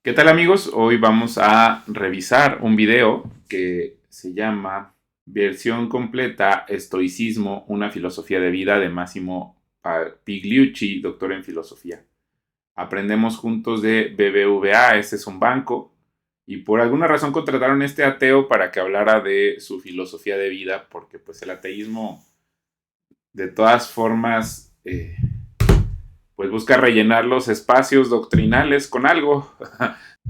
¿Qué tal amigos? Hoy vamos a revisar un video que se llama Versión completa, Estoicismo, una filosofía de vida de Massimo Pigliucci, doctor en filosofía. Aprendemos juntos de BBVA, este es un banco, y por alguna razón contrataron a este ateo para que hablara de su filosofía de vida, porque pues el ateísmo de todas formas pues busca rellenar los espacios doctrinales con algo.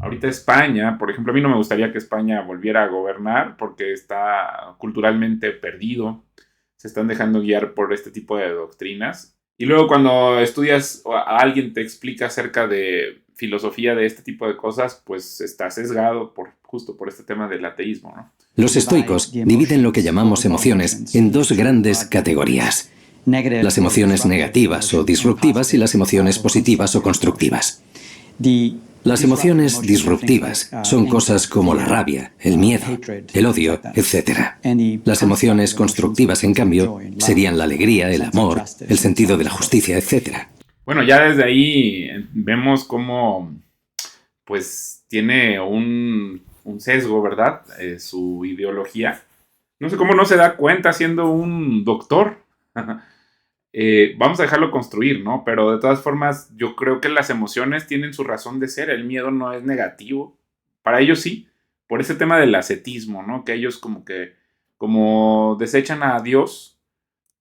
Ahorita España, por ejemplo, a mí no me gustaría que España volviera a gobernar porque está culturalmente perdido. Se están dejando guiar por este tipo de doctrinas. Y luego cuando estudias o a alguien te explica acerca de filosofía de este tipo de cosas, pues está sesgado justo por este tema del ateísmo, ¿no? Los estoicos dividen lo que llamamos emociones en dos grandes categorías: las emociones negativas o disruptivas y las emociones positivas o constructivas. Las emociones disruptivas son cosas como la rabia, el miedo, el odio, etc. Las emociones constructivas, en cambio, serían la alegría, el amor, el sentido de la justicia, etc. Bueno, ya desde ahí vemos cómo pues tiene un sesgo, ¿verdad? Su ideología. No sé cómo no se da cuenta siendo un doctor. Vamos a dejarlo construir, ¿no? Pero de todas formas, yo creo que las emociones tienen su razón de ser. El miedo no es negativo. Para ellos sí. Por ese tema del ascetismo, ¿no? Que ellos como desechan a Dios,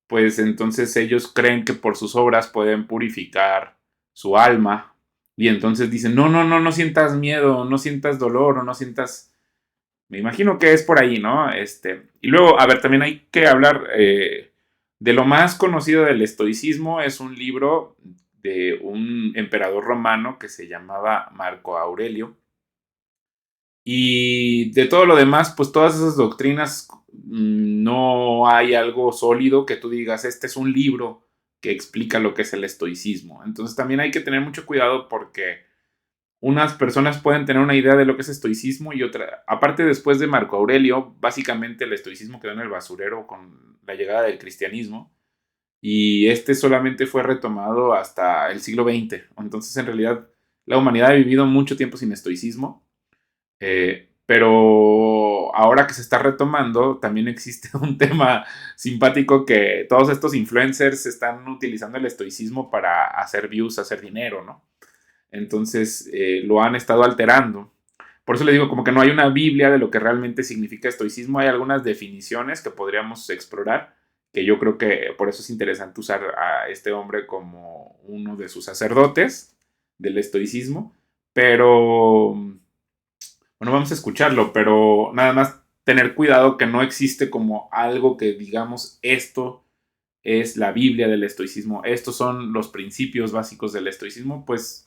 pues entonces ellos creen que por sus obras pueden purificar su alma. Y entonces dicen, no, no, no, no sientas miedo, no sientas dolor, o no sientas... Me imagino que es por ahí, ¿no? Y luego, a ver, también hay que hablar de lo más conocido del estoicismo. Es un libro de un emperador romano que se llamaba Marco Aurelio. Y de todo lo demás, pues todas esas doctrinas, no hay algo sólido que tú digas, este es un libro que explica lo que es el estoicismo. Entonces también hay que tener mucho cuidado porque unas personas pueden tener una idea de lo que es estoicismo y otra. Aparte, después de Marco Aurelio, básicamente el estoicismo quedó en el basurero con la llegada del cristianismo y este solamente fue retomado hasta el siglo XX. Entonces, en realidad, la humanidad ha vivido mucho tiempo sin estoicismo, pero ahora que se está retomando, también existe un tema simpático que todos estos influencers están utilizando el estoicismo para hacer views, hacer dinero, ¿no? Entonces lo han estado alterando. Por eso le digo, como que no hay una Biblia de lo que realmente significa estoicismo. Hay algunas definiciones que podríamos explorar, que yo creo que por eso es interesante usar a este hombre como uno de sus sacerdotes del estoicismo. Pero, bueno, vamos a escucharlo, pero nada más tener cuidado que no existe como algo que digamos esto es la Biblia del estoicismo, estos son los principios básicos del estoicismo, pues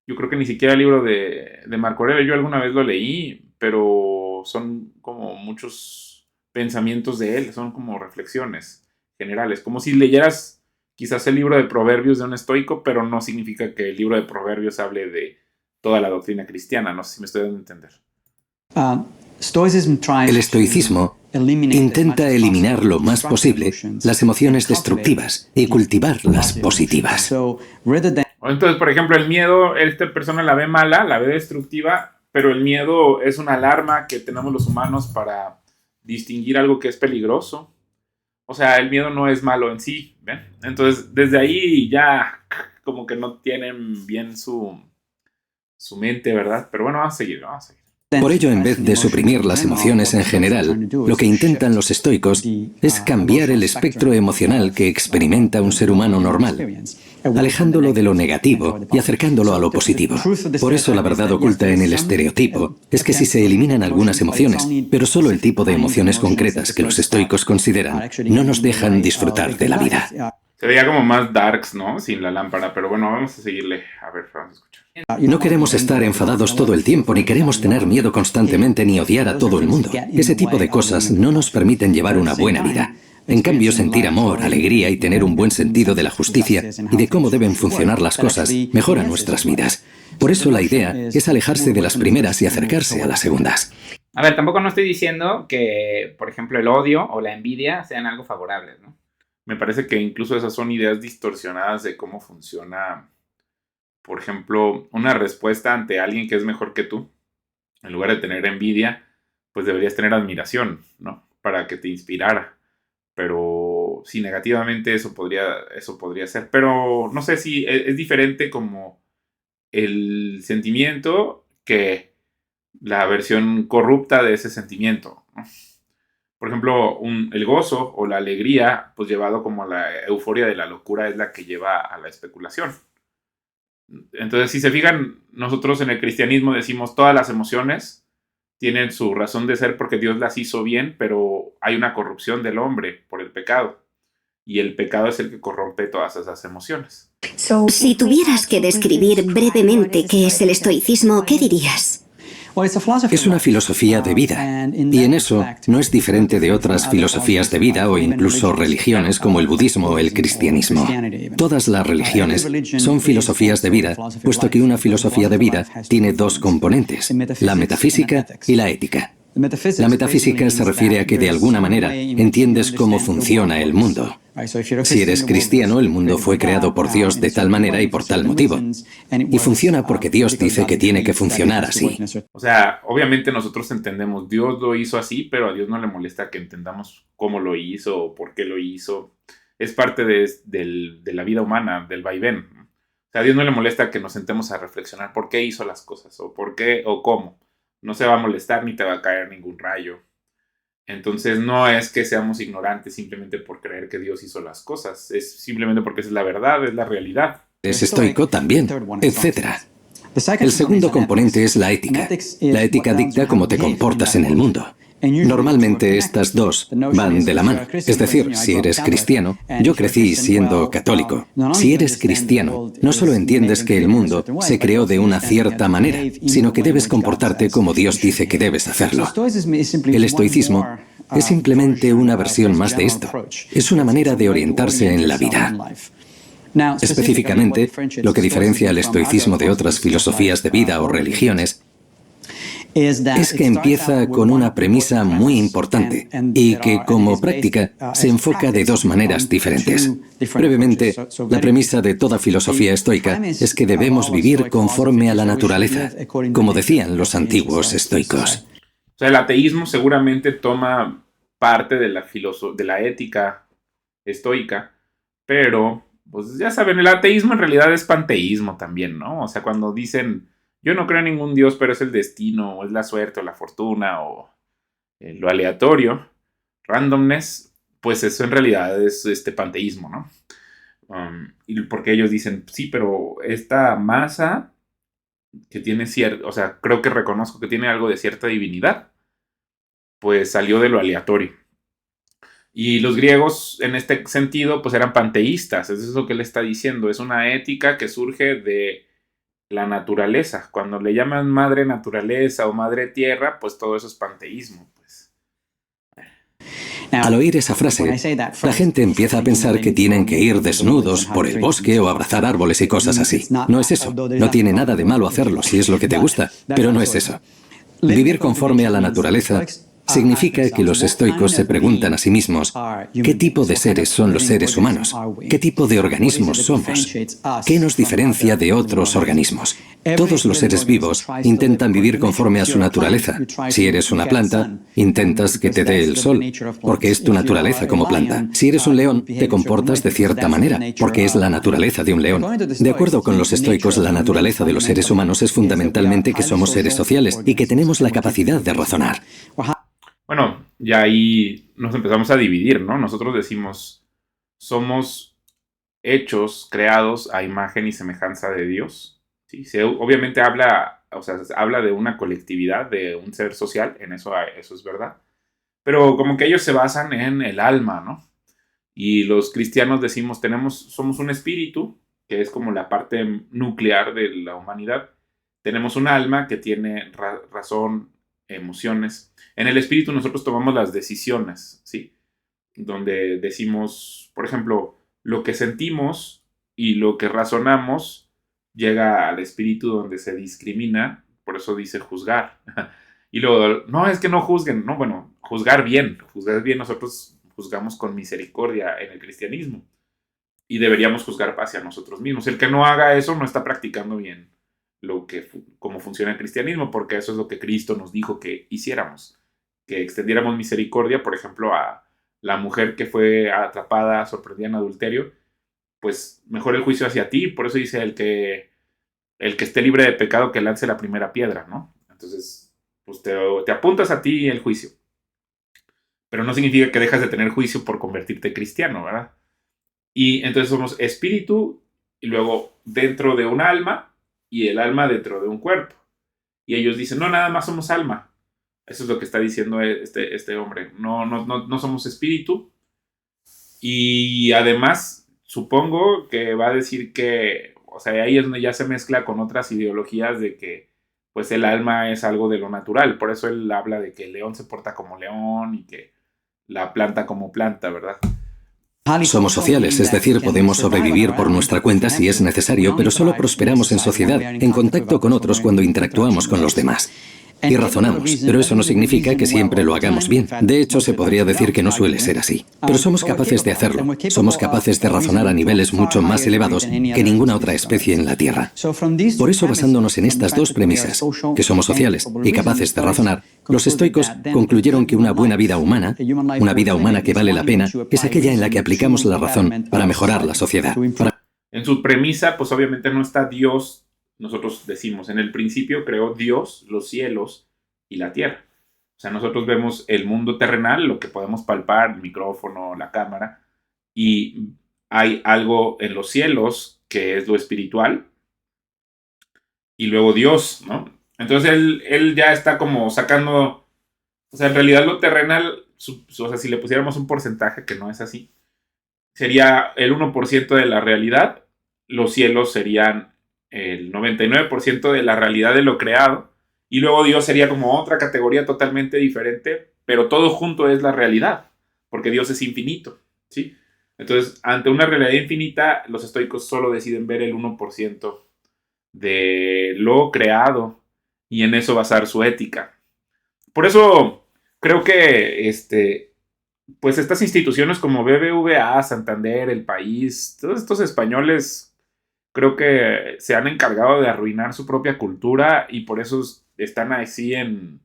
yo creo que ni siquiera el libro de Marco Aurelio, yo alguna vez lo leí, pero son como muchos pensamientos de él, son como reflexiones generales, como si leyeras quizás el libro de Proverbios de un estoico, pero no significa que el libro de Proverbios hable de toda la doctrina cristiana, no sé si me estoy dando a entender. El estoicismo intenta eliminar lo más posible las emociones destructivas y cultivar las positivas. Entonces, por ejemplo, el miedo, esta persona la ve mala, la ve destructiva, pero el miedo es una alarma que tenemos los humanos para distinguir algo que es peligroso. O sea, el miedo no es malo en sí, ¿ven? Entonces, desde ahí ya como que no tienen bien su mente, ¿verdad? Pero bueno, vamos a seguir, vamos a seguir. Por ello, en vez de suprimir las emociones en general, lo que intentan los estoicos es cambiar el espectro emocional que experimenta un ser humano normal, alejándolo de lo negativo y acercándolo a lo positivo. Por eso la verdad oculta en el estereotipo es que si se eliminan algunas emociones, pero solo el tipo de emociones concretas que los estoicos consideran, no nos dejan disfrutar de la vida. Se veía como más darks, ¿no? Sin la lámpara, pero bueno, vamos a seguirle. A ver, vamos a escuchar. No queremos estar enfadados todo el tiempo, ni queremos tener miedo constantemente, ni odiar a todo el mundo. Ese tipo de cosas no nos permiten llevar una buena vida. En cambio, sentir amor, alegría y tener un buen sentido de la justicia y de cómo deben funcionar las cosas mejora nuestras vidas. Por eso la idea es alejarse de las primeras y acercarse a las segundas. A ver, tampoco no estoy diciendo que, por ejemplo, el odio o la envidia sean algo favorables, ¿no? Me parece que incluso esas son ideas distorsionadas de cómo funciona por ejemplo, una respuesta ante alguien que es mejor que tú, en lugar de tener envidia, pues deberías tener admiración, ¿no? Para que te inspirara. Pero sí, negativamente eso podría ser. Pero no sé si es diferente como el sentimiento que la versión corrupta de ese sentimiento, ¿no? Por ejemplo, el gozo o la alegría, pues llevado como a la euforia de la locura, es la que lleva a la especulación. Entonces, si se fijan, nosotros en el cristianismo decimos todas las emociones tienen su razón de ser porque Dios las hizo bien, pero hay una corrupción del hombre por el pecado. Y el pecado es el que corrompe todas esas emociones. Si tuvieras que describir brevemente qué es el estoicismo, ¿qué dirías? Es una filosofía de vida, y en eso no es diferente de otras filosofías de vida o incluso religiones como el budismo o el cristianismo. Todas las religiones son filosofías de vida, puesto que una filosofía de vida tiene dos componentes, la metafísica y la ética. La metafísica se refiere a que de alguna manera entiendes cómo funciona el mundo. Si eres cristiano, el mundo fue creado por Dios de tal manera y por tal motivo. Y funciona porque Dios dice que tiene que funcionar así. O sea, obviamente nosotros entendemos, Dios lo hizo así, pero a Dios no le molesta que entendamos cómo lo hizo o por qué lo hizo. Es parte de la vida humana, del vaivén. O sea, a Dios no le molesta que nos sentemos a reflexionar por qué hizo las cosas o por qué o cómo. No se va a molestar ni te va a caer ningún rayo. Entonces no es que seamos ignorantes simplemente por creer que Dios hizo las cosas, es simplemente porque esa es la verdad, es la realidad. Es estoico también, etc. El segundo componente es la ética. La ética dicta cómo te comportas en el mundo. Normalmente estas dos van de la mano. Es decir, si eres cristiano, yo crecí siendo católico. Si eres cristiano, no solo entiendes que el mundo se creó de una cierta manera, sino que debes comportarte como Dios dice que debes hacerlo. El estoicismo es simplemente una versión más de esto. Es una manera de orientarse en la vida. Específicamente, lo que diferencia el estoicismo de otras filosofías de vida o religiones es que empieza con una premisa muy importante y que como práctica se enfoca de dos maneras diferentes. Brevemente, la premisa de toda filosofía estoica es que debemos vivir conforme a la naturaleza, como decían los antiguos estoicos. O sea, el ateísmo seguramente toma parte de la ética estoica, pero, pues ya saben, el ateísmo en realidad es panteísmo también, ¿no? O sea, cuando dicen, yo no creo en ningún Dios, pero es el destino, o es la suerte, o la fortuna, o lo aleatorio, randomness, pues eso en realidad es panteísmo, ¿no? Y porque ellos dicen, sí, pero esta masa que tiene o sea, creo que reconozco que tiene algo de cierta divinidad, pues salió de lo aleatorio. Y los griegos, en este sentido, pues eran panteístas, eso es lo que él está diciendo, es una ética que surge de la naturaleza. Cuando le llaman madre naturaleza o madre tierra, pues todo eso es panteísmo, pues. Al oír esa frase, la gente empieza a pensar que tienen que ir desnudos por el bosque o abrazar árboles y cosas así. No es eso. No tiene nada de malo hacerlo si es lo que te gusta, pero no es eso. Vivir conforme a la naturaleza significa que los estoicos se preguntan a sí mismos, ¿qué tipo de seres son los seres humanos? ¿Qué tipo de organismos somos? ¿Qué nos diferencia de otros organismos? Todos los seres vivos intentan vivir conforme a su naturaleza. Si eres una planta, intentas que te dé el sol, porque es tu naturaleza como planta. Si eres un león, te comportas de cierta manera, porque es la naturaleza de un león. De acuerdo con los estoicos, la naturaleza de los seres humanos es fundamentalmente que somos seres sociales y que tenemos la capacidad de razonar. Bueno, ya ahí nos empezamos a dividir, ¿no? Nosotros decimos, somos hechos, creados a imagen y semejanza de Dios. Sí, obviamente habla de una colectividad, de un ser social, en eso es verdad. Pero como que ellos se basan en el alma, ¿no? Y los cristianos decimos, somos un espíritu, que es como la parte nuclear de la humanidad. Tenemos un alma que tiene razón, emociones. En el espíritu nosotros tomamos las decisiones, ¿sí? Donde decimos, por ejemplo, lo que sentimos y lo que razonamos llega al espíritu donde se discrimina, por eso dice juzgar. Y luego, no, es que no juzguen, no, bueno, juzgar bien, nosotros juzgamos con misericordia en el cristianismo. y deberíamos juzgar hacia nosotros mismos. El que no haga eso no está practicando bien cómo funciona el cristianismo, porque eso es lo que Cristo nos dijo que hiciéramos, que extendiéramos misericordia, por ejemplo, a la mujer que fue atrapada, sorprendida en adulterio, pues mejor el juicio hacia ti. Por eso dice el que esté libre de pecado que lance la primera piedra, ¿no? Entonces, pues te apuntas a ti el juicio. Pero no significa que dejas de tener juicio por convertirte cristiano, ¿verdad? Y entonces somos espíritu, y luego dentro de un alma, y el alma dentro de un cuerpo. Y ellos dicen, no, nada más somos alma. Eso es lo que está diciendo este hombre. No somos espíritu. Y además, supongo que va a decir que, o sea, ahí es donde ya se mezcla con otras ideologías de que, pues, el alma es algo de lo natural. Por eso él habla de que el león se porta como león y que la planta como planta, ¿verdad? Somos sociales, es decir, podemos sobrevivir por nuestra cuenta si es necesario, pero solo prosperamos en sociedad, en contacto con otros cuando interactuamos con los demás. Y razonamos, pero eso no significa que siempre lo hagamos bien. De hecho, se podría decir que no suele ser así. Pero somos capaces de hacerlo. Somos capaces de razonar a niveles mucho más elevados que ninguna otra especie en la Tierra. Por eso, basándonos en estas dos premisas, que somos sociales y capaces de razonar, los estoicos concluyeron que una buena vida humana, una vida humana que vale la pena, es aquella en la que aplicamos la razón para mejorar la sociedad. En su premisa, pues obviamente no está Dios. Nosotros decimos, en el principio creó Dios los cielos y la tierra. O sea, nosotros vemos el mundo terrenal, lo que podemos palpar, el micrófono, la cámara, y hay algo en los cielos que es lo espiritual, y luego Dios, ¿no? Entonces él ya está como sacando, o sea, en realidad lo terrenal, o sea, si le pusiéramos un porcentaje, que no es así, sería el 1% de la realidad, los cielos serían el 99% de la realidad de lo creado, y luego Dios sería como otra categoría totalmente diferente, pero todo junto es la realidad, porque Dios es infinito, ¿sí? Entonces, ante una realidad infinita, los estoicos solo deciden ver el 1% de lo creado y en eso basar su ética. Por eso creo que pues estas instituciones como BBVA, Santander, El País, todos estos españoles creo que se han encargado de arruinar su propia cultura y por eso están así en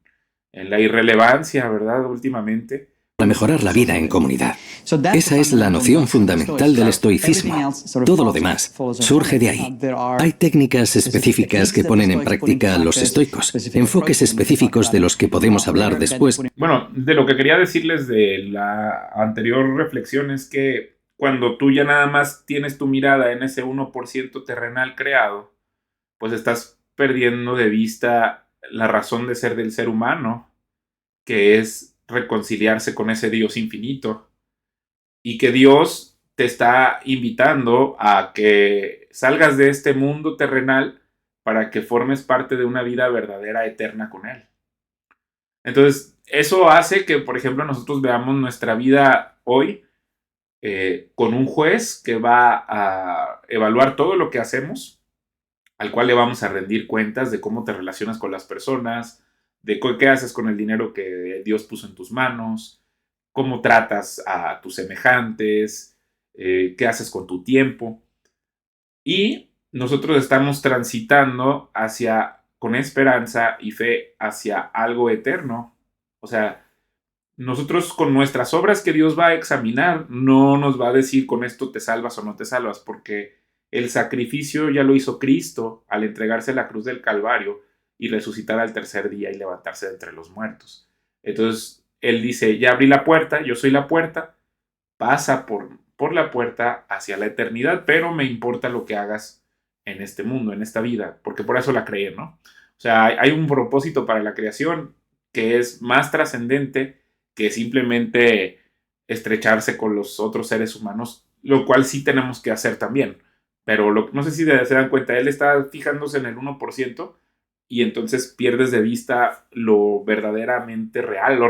la irrelevancia, ¿verdad? Últimamente. Para mejorar la vida en comunidad. Esa es la noción fundamental del estoicismo. Todo lo demás surge de ahí. Hay técnicas específicas que ponen en práctica los estoicos, enfoques específicos de los que podemos hablar después. Bueno, de lo que quería decirles de la anterior reflexión es que cuando tú ya nada más tienes tu mirada en ese 1% terrenal creado, pues estás perdiendo de vista la razón de ser del ser humano, que es reconciliarse con ese Dios infinito. Y que Dios te está invitando a que salgas de este mundo terrenal para que formes parte de una vida verdadera, eterna con Él. Entonces, eso hace que, por ejemplo, nosotros veamos nuestra vida hoy con un juez que va a evaluar todo lo que hacemos, al cual le vamos a rendir cuentas de cómo te relacionas con las personas, de qué haces con el dinero que Dios puso en tus manos, cómo tratas a tus semejantes, qué haces con tu tiempo. Y nosotros estamos transitando con esperanza y fe hacia algo eterno. O sea, nosotros con nuestras obras que Dios va a examinar, no nos va a decir con esto te salvas o no te salvas, porque el sacrificio ya lo hizo Cristo al entregarse a la cruz del Calvario y resucitar al tercer día y levantarse de entre los muertos. Entonces, Él dice, ya abrí la puerta, yo soy la puerta, pasa por la puerta hacia la eternidad, pero me importa lo que hagas en este mundo, en esta vida, porque por eso la creé, ¿no? O sea, hay un propósito para la creación que es más trascendente que simplemente estrecharse con los otros seres humanos, lo cual sí tenemos que hacer también. Pero no sé si se dan cuenta, él está fijándose en el 1% y entonces pierdes de vista lo verdaderamente real, la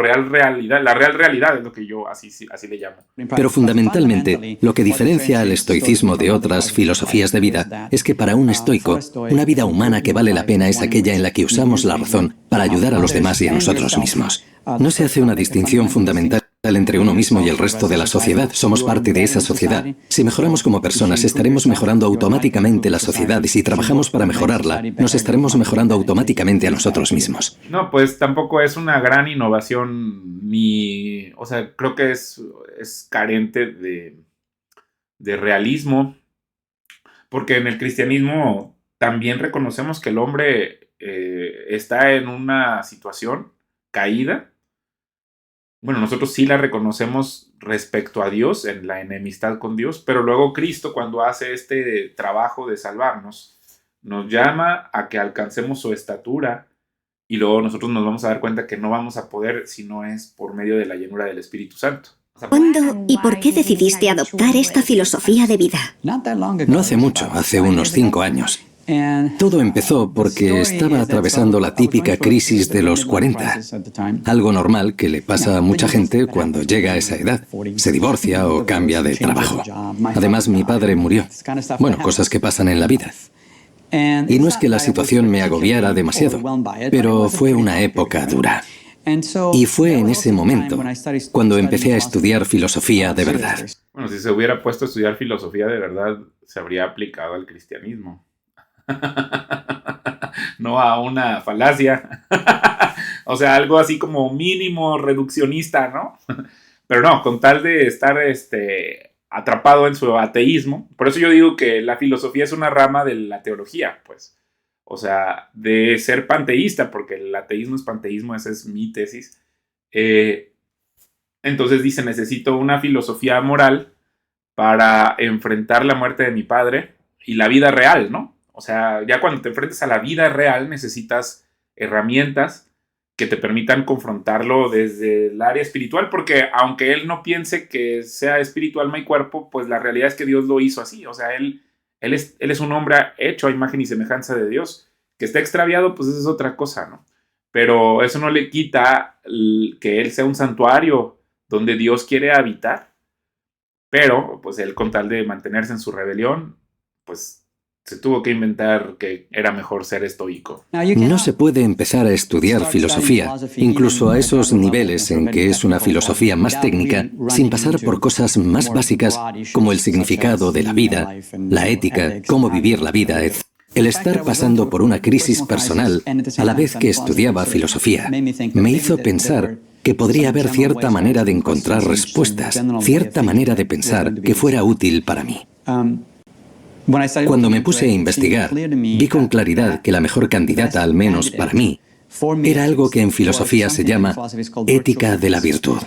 real realidad es lo que yo así le llamo. Pero fundamentalmente, lo que diferencia al estoicismo de otras filosofías de vida es que para un estoico, una vida humana que vale la pena es aquella en la que usamos la razón para ayudar a los demás y a nosotros mismos. No se hace una distinción fundamental entre uno mismo y el resto de la sociedad. Somos parte de esa sociedad. Si mejoramos como personas, estaremos mejorando automáticamente la sociedad, y si trabajamos para mejorarla, nos estaremos mejorando automáticamente a nosotros mismos. No, pues tampoco es una gran innovación ni... O sea, creo que es carente de realismo, porque en el cristianismo también reconocemos que el hombre está en una situación caída. Bueno, nosotros sí la reconocemos respecto a Dios, en la enemistad con Dios, pero luego Cristo, cuando hace este trabajo de salvarnos, nos llama a que alcancemos su estatura, y luego nosotros nos vamos a dar cuenta que no vamos a poder si no es por medio de la llenura del Espíritu Santo. ¿Cuándo y por qué decidiste adoptar esta filosofía de vida? No hace mucho, hace unos 5 años. Todo empezó porque estaba atravesando la típica crisis de los 40. Algo normal que le pasa a mucha gente cuando llega a esa edad. Se divorcia o cambia de trabajo. Además, mi padre murió. Bueno, cosas que pasan en la vida. Y no es que la situación me agobiara demasiado, pero fue una época dura. Y fue en ese momento cuando empecé a estudiar filosofía de verdad. Bueno, si se hubiera puesto a estudiar filosofía de verdad, se habría aplicado al cristianismo. No a una falacia. O sea, algo así como mínimo reduccionista, ¿no? Pero no, con tal de estar atrapado en su ateísmo. Por eso yo digo que la filosofía es una rama de la teología, pues. O sea, de ser panteísta, porque el ateísmo es panteísmo, esa es mi tesis. Entonces dice, necesito una filosofía moral para enfrentar la muerte de mi padre y la vida real, ¿no? O sea, ya cuando te enfrentas a la vida real necesitas herramientas que te permitan confrontarlo desde el área espiritual, porque aunque él no piense que sea espíritu, alma y cuerpo, pues la realidad es que Dios lo hizo así. O sea, él es un hombre hecho a imagen y semejanza de Dios. Que esté extraviado, pues eso es otra cosa, ¿no? Pero eso no le quita que él sea un santuario donde Dios quiere habitar. Pero, pues él, con tal de mantenerse en su rebelión, pues se tuvo que inventar que era mejor ser estoico. No se puede empezar a estudiar filosofía, incluso a esos niveles en que es una filosofía más técnica, sin pasar por cosas más básicas como el significado de la vida, la ética, cómo vivir la vida, etc. El estar pasando por una crisis personal a la vez que estudiaba filosofía me hizo pensar que podría haber cierta manera de encontrar respuestas, cierta manera de pensar que fuera útil para mí. Cuando me puse a investigar, vi con claridad que la mejor candidata, al menos para mí, era algo que en filosofía se llama ética de la virtud.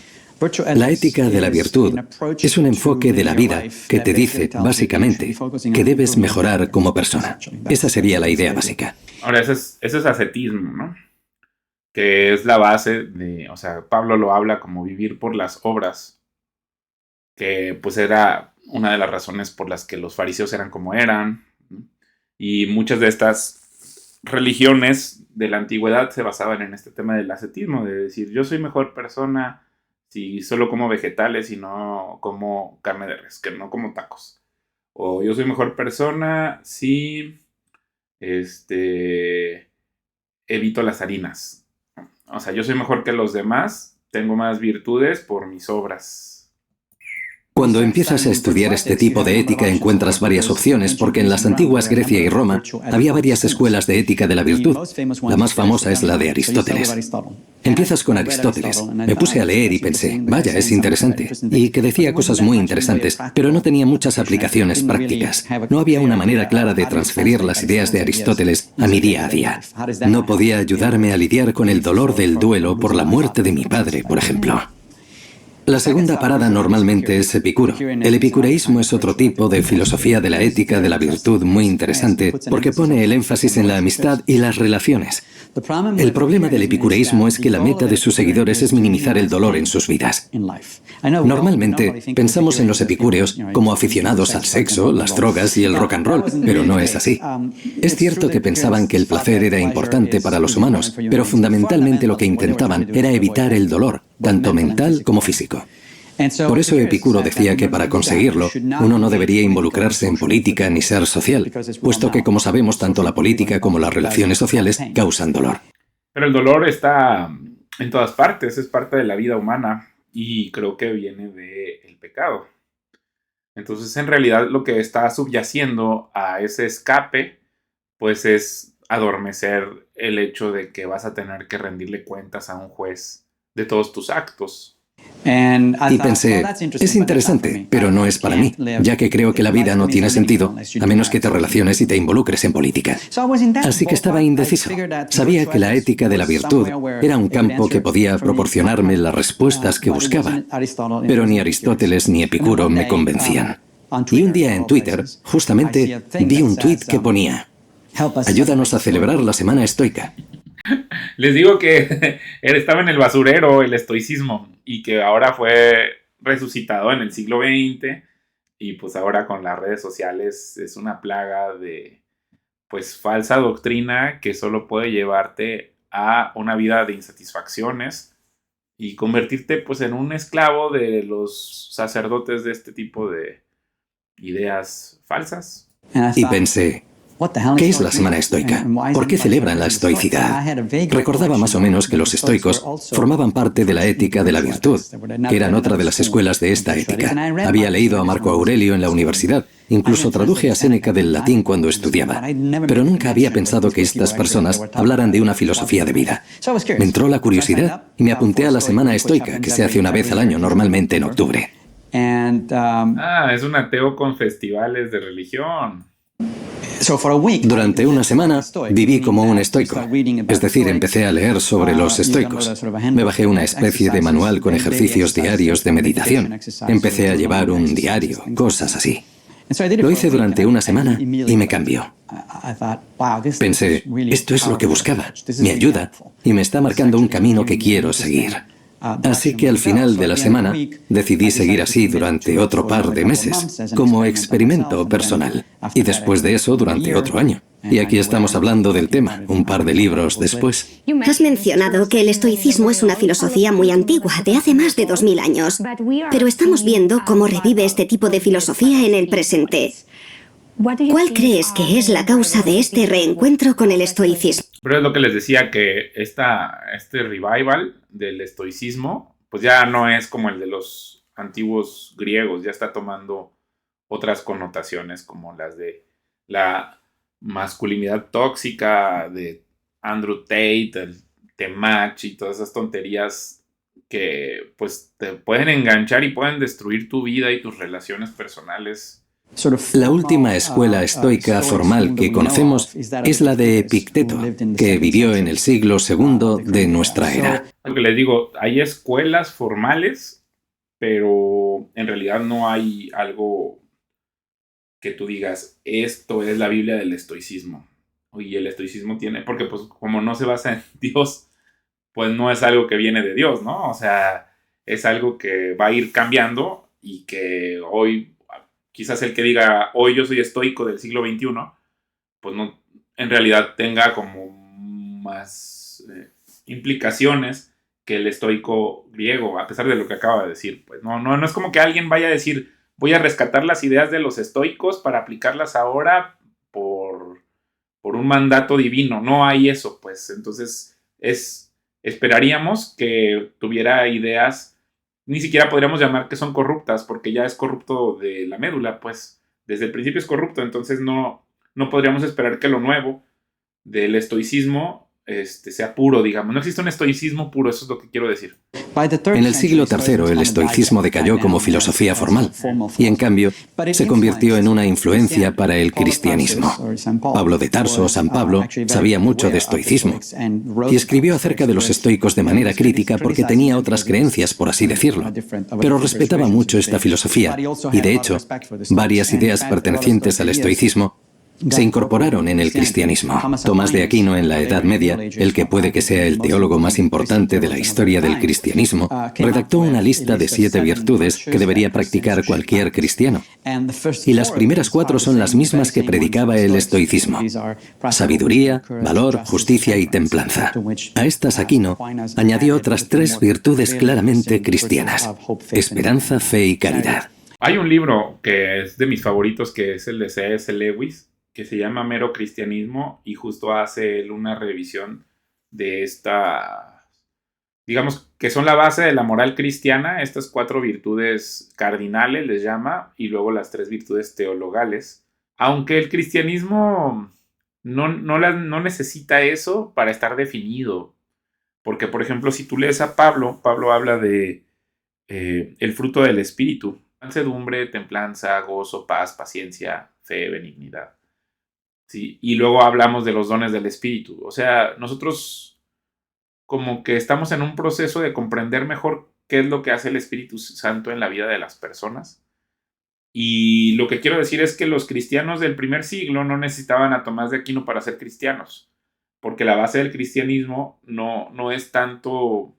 La ética de la virtud es un enfoque de la vida que te dice, básicamente, que debes mejorar como persona. Esa sería la idea básica. Ahora, eso es ascetismo, ¿no? Que es la base de, o sea, Pablo lo habla como vivir por las obras, que pues era una de las razones por las que los fariseos eran como eran, ¿no? Y muchas de estas religiones de la antigüedad se basaban en este tema del ascetismo, de decir, yo soy mejor persona si solo como vegetales y no como carne de res, que no como tacos. O yo soy mejor persona si evito las harinas. O sea, yo soy mejor que los demás, tengo más virtudes por mis obras. Cuando empiezas a estudiar este tipo de ética encuentras varias opciones, porque en las antiguas Grecia y Roma había varias escuelas de ética de la virtud. La más famosa es la de Aristóteles. Empiezas con Aristóteles. Me puse a leer y pensé, vaya, es interesante. Y que decía cosas muy interesantes, pero no tenía muchas aplicaciones prácticas. No había una manera clara de transferir las ideas de Aristóteles a mi día a día. No podía ayudarme a lidiar con el dolor del duelo por la muerte de mi padre, por ejemplo. La segunda parada normalmente es Epicuro. El epicureísmo es otro tipo de filosofía de la ética de la virtud muy interesante porque pone el énfasis en la amistad y las relaciones. El problema del epicureísmo es que la meta de sus seguidores es minimizar el dolor en sus vidas. Normalmente pensamos en los epicúreos como aficionados al sexo, las drogas y el rock and roll, pero no es así. Es cierto que pensaban que el placer era importante para los humanos, pero fundamentalmente lo que intentaban era evitar el dolor, tanto mental como físico. Por eso Epicuro decía que para conseguirlo, uno no debería involucrarse en política ni ser social, puesto que, como sabemos, tanto la política como las relaciones sociales causan dolor. Pero el dolor está en todas partes, es parte de la vida humana. y creo que viene del pecado. Entonces, en realidad, lo que está subyaciendo a ese escape, pues es adormecer el hecho de que vas a tener que rendirle cuentas a un juez de todos tus actos. Y pensé, es interesante, pero no es para mí, ya que creo que la vida no tiene sentido a menos que te relaciones y te involucres en política. Así que estaba indeciso. Sabía que la ética de la virtud era un campo que podía proporcionarme las respuestas que buscaba, pero ni Aristóteles ni Epicuro me convencían. Y un día en Twitter, justamente, vi un tuit que ponía: ayúdanos a celebrar la semana estoica. Les digo que estaba en el basurero el estoicismo y que ahora fue resucitado en el siglo XX y pues ahora con las redes sociales es una plaga de pues falsa doctrina que solo puede llevarte a una vida de insatisfacciones y convertirte pues en un esclavo de los sacerdotes de este tipo de ideas falsas. Y pensé, ¿qué es la semana estoica? ¿Por qué celebran la estoicidad? Recordaba más o menos que los estoicos formaban parte de la ética de la virtud, que eran otra de las escuelas de esta ética. Había leído a Marco Aurelio en la universidad, incluso traduje a Séneca del latín cuando estudiaba, pero nunca había pensado que estas personas hablaran de una filosofía de vida. Me entró la curiosidad y me apunté a la semana estoica, que se hace una vez al año, normalmente en octubre. Es un ateo con festivales de religión. Durante una semana viví como un estoico, es decir, empecé a leer sobre los estoicos. Me bajé una especie de manual con ejercicios diarios de meditación. Empecé a llevar un diario, cosas así. Lo hice durante una semana y me cambió. Pensé, esto es lo que buscaba, me ayuda y me está marcando un camino que quiero seguir. Así que al final de la semana decidí seguir así durante otro par de meses, como experimento personal, y después de eso durante otro año. Y aquí estamos hablando del tema, un par de libros después. Has mencionado que el estoicismo es una filosofía muy antigua, de hace más de 2000 años, pero estamos viendo cómo revive este tipo de filosofía en el presente. ¿Cuál crees que es la causa de este reencuentro con el estoicismo? Pero es lo que les decía, que este revival del estoicismo, pues ya no es como el de los antiguos griegos, ya está tomando otras connotaciones como las de la masculinidad tóxica de Andrew Tate, el Temach y todas esas tonterías que pues te pueden enganchar y pueden destruir tu vida y tus relaciones personales. La última escuela estoica formal que conocemos es la de Epicteto, que vivió en el siglo II de nuestra era. Lo que les digo, hay escuelas formales, pero en realidad no hay algo que tú digas, esto es la Biblia del estoicismo. Y el estoicismo tiene, porque pues como no se basa en Dios, pues no es algo que viene de Dios, ¿no? O sea, es algo que va a ir cambiando y que hoy, quizás el que diga, hoy yo soy estoico del siglo XXI, pues no, en realidad tenga como más implicaciones que el estoico griego, a pesar de lo que acaba de decir. Pues no es como que alguien vaya a decir, voy a rescatar las ideas de los estoicos para aplicarlas ahora por un mandato divino. No hay eso, pues. Entonces, esperaríamos que tuviera ideas, ni siquiera podríamos llamar que son corruptas, porque ya es corrupto de la médula, pues. Desde el principio es corrupto, entonces no podríamos esperar que lo nuevo del estoicismo sea puro, digamos. No existe un estoicismo puro, eso es lo que quiero decir. En el siglo III el estoicismo decayó como filosofía formal y en cambio se convirtió en una influencia para el cristianismo. Pablo de Tarso, San Pablo, sabía mucho de estoicismo y escribió acerca de los estoicos de manera crítica porque tenía otras creencias, por así decirlo, pero respetaba mucho esta filosofía y de hecho varias ideas pertenecientes al estoicismo se incorporaron en el cristianismo. Tomás de Aquino en la Edad Media, el que puede que sea el teólogo más importante de la historia del cristianismo, redactó una lista de 7 virtudes que debería practicar cualquier cristiano. Y las primeras 4 son las mismas que predicaba el estoicismo: sabiduría, valor, justicia y templanza. A estas Aquino añadió otras 3 virtudes claramente cristianas: esperanza, fe y caridad. Hay un libro que es de mis favoritos, que es el de C.S. Lewis, que se llama Mero Cristianismo, y justo hace él una revisión de digamos que son la base de la moral cristiana, estas 4 virtudes cardinales les llama, y luego las 3 virtudes teologales. Aunque el cristianismo no necesita eso para estar definido. Porque, por ejemplo, si tú lees a Pablo, Pablo habla de el fruto del espíritu: mansedumbre, templanza, gozo, paz, paciencia, fe, benignidad. ¿Sí? Y luego hablamos de los dones del espíritu. O sea, nosotros como que estamos en un proceso de comprender mejor qué es lo que hace el Espíritu Santo en la vida de las personas. Y lo que quiero decir es que los cristianos del primer siglo no necesitaban a Tomás de Aquino para ser cristianos, porque la base del cristianismo no es tanto, o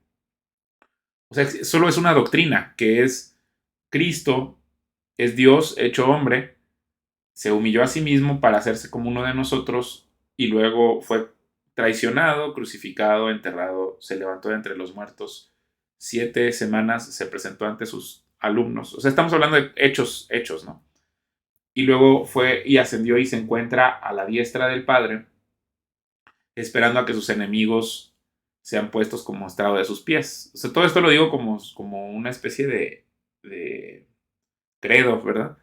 sea, solo es una doctrina, que es Cristo es Dios hecho hombre, se humilló a sí mismo para hacerse como uno de nosotros y luego fue traicionado, crucificado, enterrado, se levantó de entre los muertos, 7 semanas se presentó ante sus alumnos. O sea, estamos hablando de hechos, ¿no? Y luego fue y ascendió y se encuentra a la diestra del Padre, esperando a que sus enemigos sean puestos como estrado de sus pies. O sea, todo esto lo digo como una especie de credo, ¿verdad?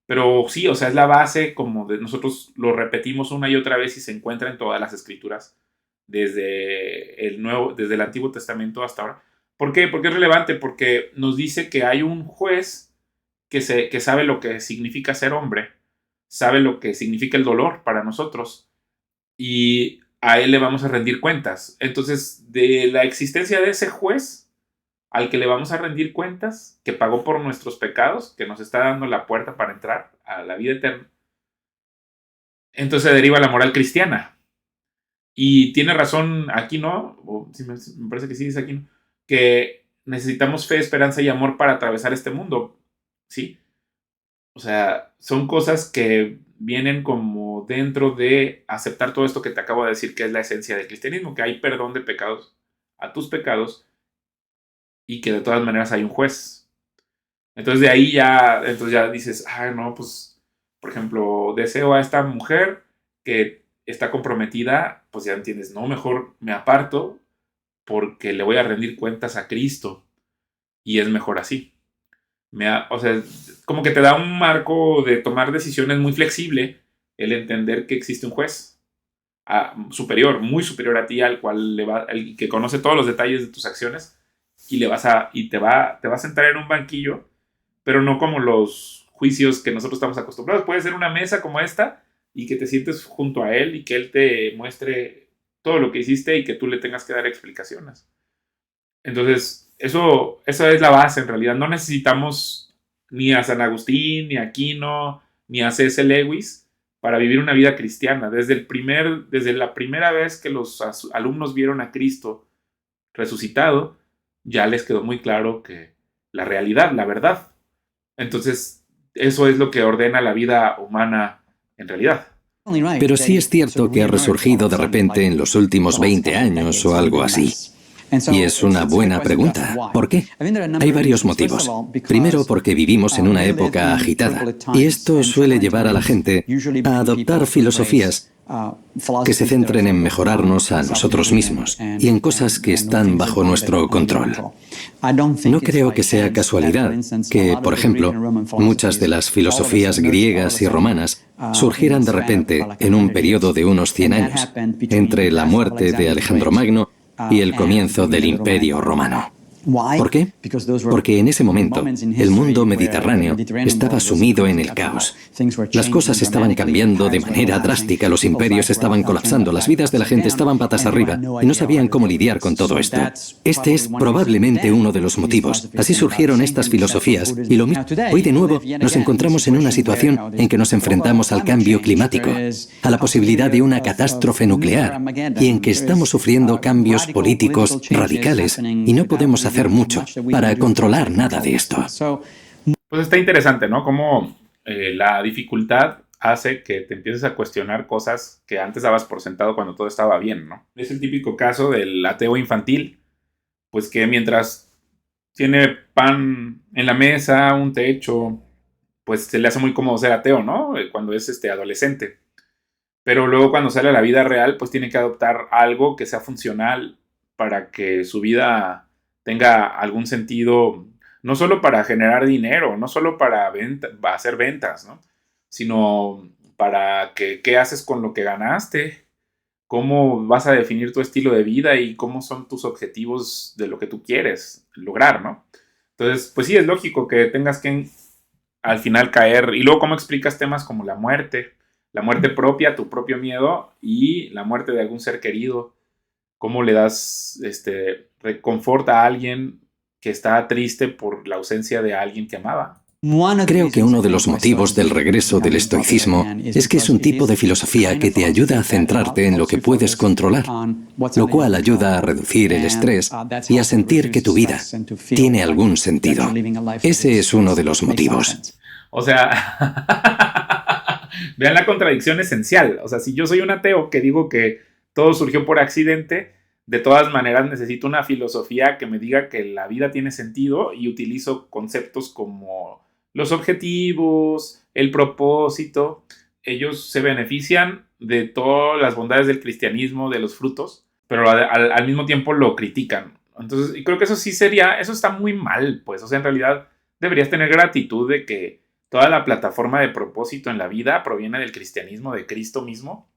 Pero sí, o sea, es la base, como de nosotros lo repetimos una y otra vez y se encuentra en todas las escrituras, desde el Antiguo Testamento hasta ahora. ¿Por qué? Porque es relevante, porque nos dice que hay un juez que sabe lo que significa ser hombre, sabe lo que significa el dolor para nosotros, y a él le vamos a rendir cuentas. Entonces, de la existencia de ese juez al que le vamos a rendir cuentas, que pagó por nuestros pecados, que nos está dando la puerta para entrar a la vida eterna, entonces deriva la moral cristiana. Y tiene razón Aquino, o sí, me parece que sí dice Aquino, que necesitamos fe, esperanza y amor para atravesar este mundo, ¿sí? O sea, son cosas que vienen como dentro de aceptar todo esto que te acabo de decir, que es la esencia del cristianismo, que hay perdón de pecados a tus pecados y que de todas maneras hay un juez. Entonces de ahí ya dices, no, pues, por ejemplo, deseo a esta mujer que está comprometida, pues ya entiendes, no, mejor me aparto porque le voy a rendir cuentas a Cristo y es mejor así. O sea, como que te da un marco de tomar decisiones muy flexible el entender que existe un juez superior, muy superior a ti, al cual el que conoce todos los detalles de tus acciones y te va a sentar en un banquillo, pero no como los juicios que nosotros estamos acostumbrados. Puede ser una mesa como esta y que te sientes junto a él y que él te muestre todo lo que hiciste y que tú le tengas que dar explicaciones. Entonces, eso es la base en realidad. No necesitamos ni a San Agustín, ni a Aquino, ni a C.S. Lewis para vivir una vida cristiana. Desde la primera vez que los alumnos vieron a Cristo resucitado, ya les quedó muy claro que la realidad, la verdad. Entonces, eso es lo que ordena la vida humana en realidad. Pero sí es cierto que ha resurgido de repente en los últimos 20 años o algo así. Y es una buena pregunta. ¿Por qué? Hay varios motivos. Primero, porque vivimos en una época agitada, y esto suele llevar a la gente a adoptar filosofías que se centren en mejorarnos a nosotros mismos y en cosas que están bajo nuestro control. No creo que sea casualidad que, por ejemplo, muchas de las filosofías griegas y romanas surgieran de repente en un periodo de unos 100 años, entre la muerte de Alejandro Magno y el comienzo del Imperio Romano. ¿Por qué? Porque en ese momento el mundo mediterráneo estaba sumido en el caos. Las cosas estaban cambiando de manera drástica, los imperios estaban colapsando, las vidas de la gente estaban patas arriba y no sabían cómo lidiar con todo esto. Este es probablemente uno de los motivos. Así surgieron estas filosofías y lo mismo. Hoy de nuevo nos encontramos en una situación en que nos enfrentamos al cambio climático, a la posibilidad de una catástrofe nuclear y en que estamos sufriendo cambios políticos radicales y no podemos hacer mucho para controlar nada de esto. Pues está interesante, ¿no? Cómo la dificultad hace que te empieces a cuestionar cosas que antes dabas por sentado cuando todo estaba bien, ¿no? Es el típico caso del ateo infantil, pues que mientras tiene pan en la mesa, un techo, pues se le hace muy cómodo ser ateo, ¿no? Cuando es adolescente. Pero luego cuando sale a la vida real, pues tiene que adoptar algo que sea funcional para que su vida tenga algún sentido, no solo para generar dinero, no solo para hacer ventas, ¿no? Sino para qué haces con lo que ganaste, cómo vas a definir tu estilo de vida y cómo son tus objetivos de lo que tú quieres lograr, ¿no? Entonces, pues sí, es lógico que tengas que al final caer. Y luego, ¿cómo explicas temas como la muerte propia, tu propio miedo y la muerte de algún ser querido? ¿Cómo le das reconfort a alguien que está triste por la ausencia de alguien que amaba? Creo que uno de los motivos del regreso del estoicismo es que es un tipo de filosofía que te ayuda a centrarte en lo que puedes controlar, lo cual ayuda a reducir el estrés y a sentir que tu vida tiene algún sentido. Ese es uno de los motivos. O sea, vean la contradicción esencial. O sea, si yo soy un ateo que digo que todo surgió por accidente, de todas maneras necesito una filosofía que me diga que la vida tiene sentido y utilizo conceptos como los objetivos, el propósito. Ellos se benefician de todas las bondades del cristianismo, de los frutos, pero al mismo tiempo lo critican. Entonces, y creo que eso eso está muy mal, pues. O sea, en realidad deberías tener gratitud de que toda la plataforma de propósito en la vida proviene del cristianismo, de Cristo mismo.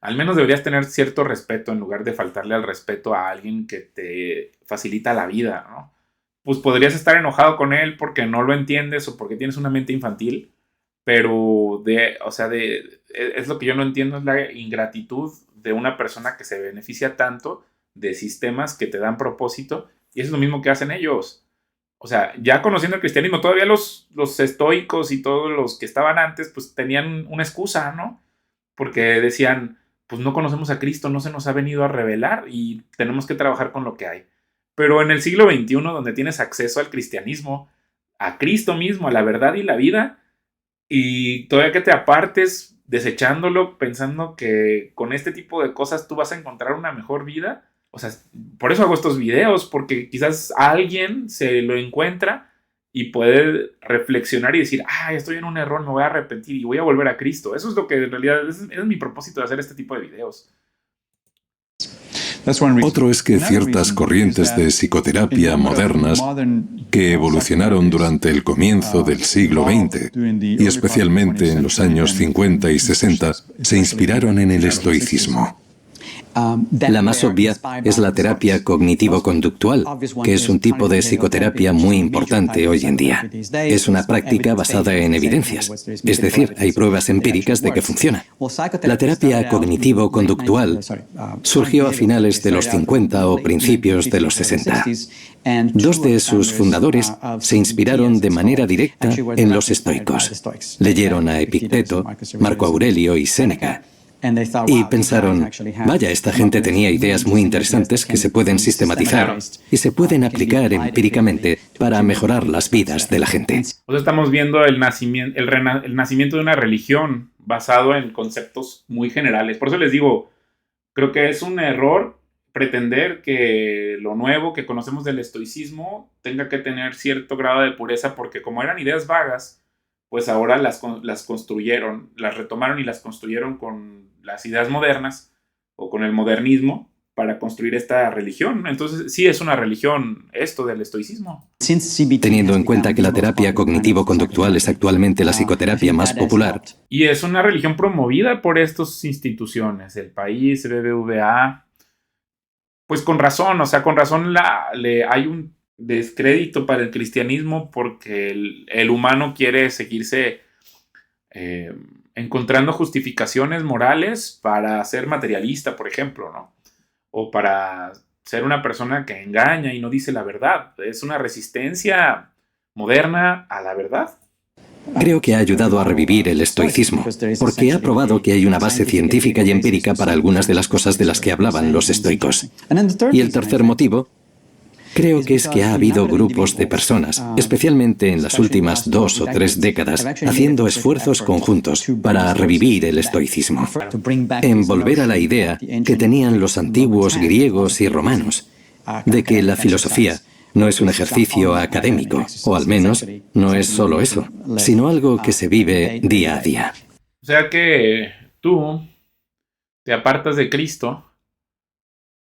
Al menos deberías tener cierto respeto en lugar de faltarle al respeto a alguien que te facilita la vida, ¿no? Pues podrías estar enojado con él porque no lo entiendes o porque tienes una mente infantil, pero es lo que yo no entiendo, es la ingratitud de una persona que se beneficia tanto de sistemas que te dan propósito, y eso es lo mismo que hacen ellos. O sea, ya conociendo el cristianismo, todavía los estoicos y todos los que estaban antes, pues tenían una excusa, ¿no? Porque decían, pues no conocemos a Cristo, no se nos ha venido a revelar y tenemos que trabajar con lo que hay. Pero en el siglo XXI, donde tienes acceso al cristianismo, a Cristo mismo, a la verdad y la vida, y todavía que te apartes desechándolo, pensando que con este tipo de cosas tú vas a encontrar una mejor vida. O sea, por eso hago estos videos, porque quizás alguien se lo encuentra y puede reflexionar y decir, estoy en un error, me voy a arrepentir y voy a volver a Cristo. Eso es lo que en realidad es mi propósito de hacer este tipo de videos. Otro es que ciertas corrientes de psicoterapia modernas que evolucionaron durante el comienzo del siglo XX y especialmente en los años 50 y 60 se inspiraron en el estoicismo. La más obvia es la terapia cognitivo-conductual, que es un tipo de psicoterapia muy importante hoy en día. Es una práctica basada en evidencias, es decir, hay pruebas empíricas de que funciona. La terapia cognitivo-conductual surgió a finales de los 50 o principios de los 60. Dos de sus fundadores se inspiraron de manera directa en los estoicos. Leyeron a Epicteto, Marco Aurelio y Séneca. Y pensaron, vaya, esta gente tenía ideas muy interesantes que se pueden sistematizar y se pueden aplicar empíricamente para mejorar las vidas de la gente. O sea, estamos viendo el nacimiento de una religión basado en conceptos muy generales. Por eso les digo, creo que es un error pretender que lo nuevo que conocemos del estoicismo tenga que tener cierto grado de pureza, porque como eran ideas vagas, pues ahora las construyeron, las retomaron y las construyeron con las ideas modernas o con el modernismo para construir esta religión. Entonces, sí es una religión esto del estoicismo. Teniendo en cuenta que la terapia cognitivo-conductual es actualmente la psicoterapia más popular. Y es una religión promovida por estas instituciones, el país, BBVA. Pues con razón, o sea, con razón hay un descrédito para el cristianismo porque el humano quiere seguirse encontrando justificaciones morales para ser materialista, por ejemplo, ¿no? O para ser una persona que engaña y no dice la verdad. Es una resistencia moderna a la verdad. Creo que ha ayudado a revivir el estoicismo, porque ha probado que hay una base científica y empírica para algunas de las cosas de las que hablaban los estoicos. Y el tercer motivo, creo que es que ha habido grupos de personas, especialmente en las últimas 2 o 3 décadas, haciendo esfuerzos conjuntos para revivir el estoicismo, en volver a la idea que tenían los antiguos griegos y romanos, de que la filosofía no es un ejercicio académico, o al menos no es solo eso, sino algo que se vive día a día. O sea que tú te apartas de Cristo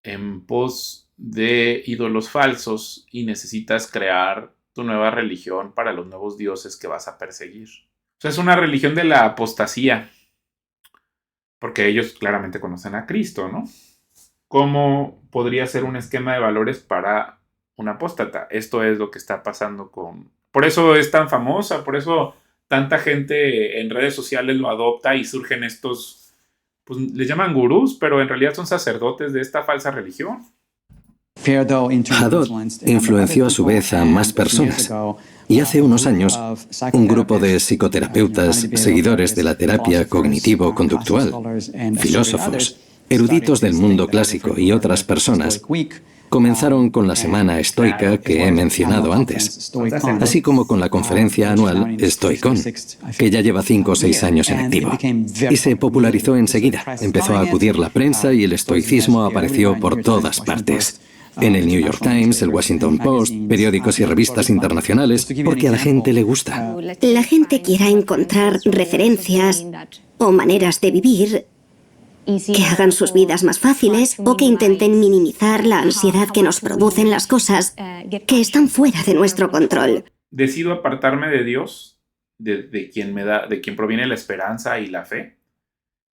en pos de ídolos falsos y necesitas crear tu nueva religión para los nuevos dioses que vas a perseguir. O sea, es una religión de la apostasía, porque ellos claramente conocen a Cristo, ¿no? ¿Cómo podría ser un esquema de valores para un apóstata? Esto es lo que está pasando con... Por eso es tan famosa, por eso tanta gente en redes sociales lo adopta y surgen estos, pues les llaman gurús, pero en realidad son sacerdotes de esta falsa religión. Hadot influenció a su vez a más personas, y hace unos años un grupo de psicoterapeutas, seguidores de la terapia cognitivo-conductual, filósofos, eruditos del mundo clásico y otras personas comenzaron con la semana estoica que he mencionado antes, así como con la conferencia anual Stoicon, que ya lleva 5 o 6 años en activo, y se popularizó enseguida. Empezó a acudir la prensa y el estoicismo apareció por todas partes. En el New York Times, el Washington Post, periódicos y revistas internacionales, porque a la gente le gusta. La gente quiera encontrar referencias o maneras de vivir que hagan sus vidas más fáciles o que intenten minimizar la ansiedad que nos producen las cosas que están fuera de nuestro control. Decido apartarme de Dios, de quien proviene la esperanza y la fe,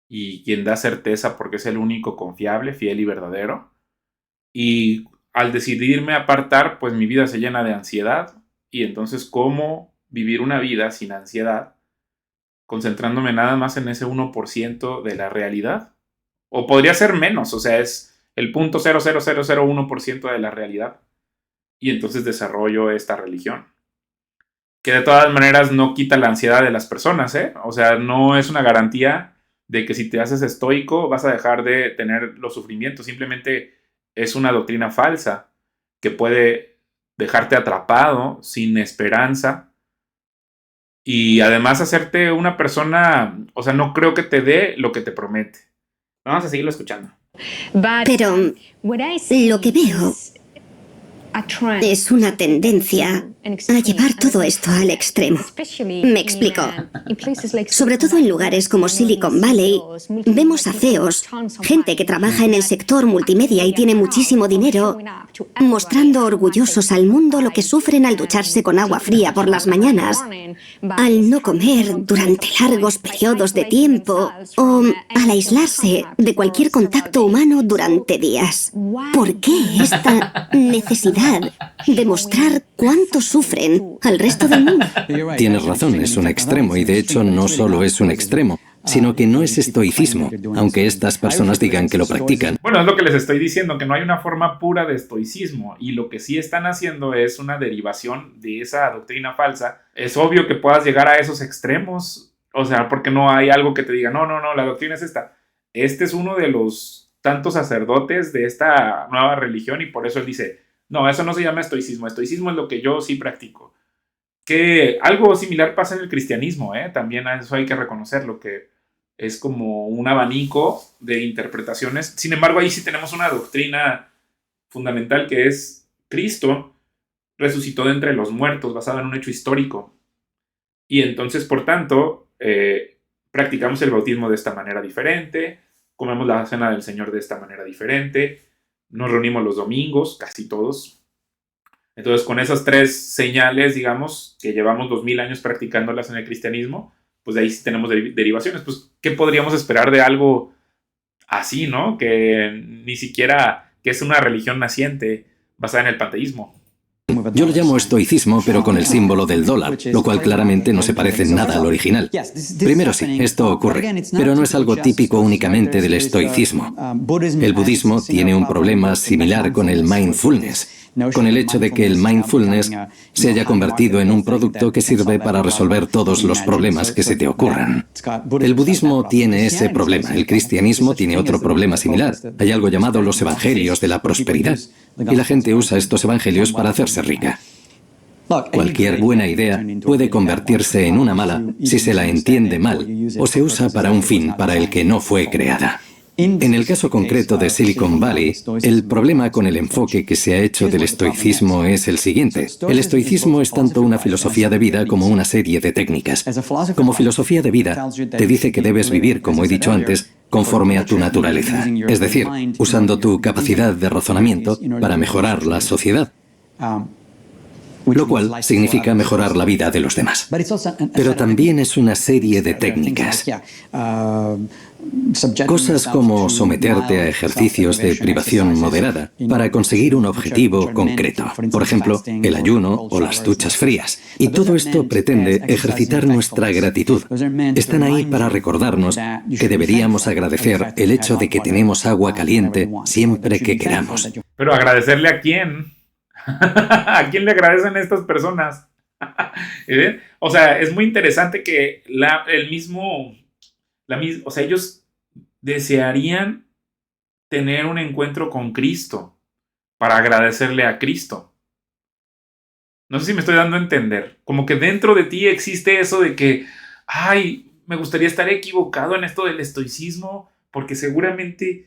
y quien da certeza porque es el único confiable, fiel y verdadero. Y al decidirme apartar, pues mi vida se llena de ansiedad. Y entonces, ¿cómo vivir una vida sin ansiedad? Concentrándome nada más en ese 1% de la realidad. O podría ser menos, o sea, es el 0.00001% de la realidad. Y entonces desarrollo esta religión. Que de todas maneras no quita la ansiedad de las personas, ¿eh? O sea, no es una garantía de que si te haces estoico vas a dejar de tener los sufrimientos. Simplemente es una doctrina falsa que puede dejarte atrapado, sin esperanza, y además hacerte una persona, o sea, no creo que te dé lo que te promete. Vamos a seguirlo escuchando. Pero lo que veo es una tendencia a llevar todo esto al extremo. Me explico. Sobre todo en lugares como Silicon Valley, vemos a CEOs, gente que trabaja en el sector multimedia y tiene muchísimo dinero, mostrando orgullosos al mundo lo que sufren al ducharse con agua fría por las mañanas, al no comer durante largos periodos de tiempo o al aislarse de cualquier contacto humano durante días. ¿Por qué esta necesidad de mostrar cuánto sufren al resto del mundo? Tienes razón, es un extremo, y de hecho no solo es un extremo, sino que no es estoicismo, aunque estas personas digan que lo practican. Bueno, es lo que les estoy diciendo, que no hay una forma pura de estoicismo, y lo que sí están haciendo es una derivación de esa doctrina falsa. Es obvio que puedas llegar a esos extremos, o sea, porque no hay algo que te diga, no, la doctrina es esta. Este es uno de los tantos sacerdotes de esta nueva religión, y por eso él dice, no, eso no se llama estoicismo. Estoicismo es lo que yo sí practico. Que algo similar pasa en el cristianismo, ¿eh? También eso hay que reconocerlo, que es como un abanico de interpretaciones. Sin embargo, ahí sí tenemos una doctrina fundamental que es Cristo resucitó de entre los muertos, basado en un hecho histórico. Y entonces, por tanto, practicamos el bautismo de esta manera diferente, comemos la cena del Señor de esta manera diferente, nos reunimos los domingos, casi todos. Entonces, con esas 3 señales, digamos, que llevamos 2000 años practicándolas en el cristianismo, pues de ahí sí tenemos derivaciones. Pues, ¿qué podríamos esperar de algo así, no? Que ni siquiera, que es una religión naciente basada en el panteísmo. Yo lo llamo estoicismo, pero con el símbolo del dólar, lo cual claramente no se parece en nada al original. Primero sí, esto ocurre, pero no es algo típico únicamente del estoicismo. El budismo tiene un problema similar con el mindfulness, con el hecho de que el mindfulness se haya convertido en un producto que sirve para resolver todos los problemas que se te ocurran. El budismo tiene ese problema, el cristianismo tiene otro problema similar. Hay algo llamado los evangelios de la prosperidad, y la gente usa estos evangelios para hacerse rica. Cualquier buena idea puede convertirse en una mala si se la entiende mal o se usa para un fin para el que no fue creada. En el caso concreto de Silicon Valley, el problema con el enfoque que se ha hecho del estoicismo es el siguiente. El estoicismo es tanto una filosofía de vida como una serie de técnicas. Como filosofía de vida, te dice que debes vivir, como he dicho antes, conforme a tu naturaleza, es decir, usando tu capacidad de razonamiento para mejorar la sociedad, lo cual significa mejorar la vida de los demás. Pero también es una serie de técnicas. Cosas como someterte a ejercicios de privación moderada para conseguir un objetivo concreto. Por ejemplo, el ayuno o las duchas frías. Y todo esto pretende ejercitar nuestra gratitud. Están ahí para recordarnos que deberíamos agradecer el hecho de que tenemos agua caliente siempre que queramos. Pero ¿agradecerle a quién? ¿A quién le agradecen estas personas? O sea, es muy interesante que o sea, ellos desearían tener un encuentro con Cristo para agradecerle a Cristo. No sé si me estoy dando a entender. Como que dentro de ti existe eso de que, ay, me gustaría estar equivocado en esto del estoicismo, porque seguramente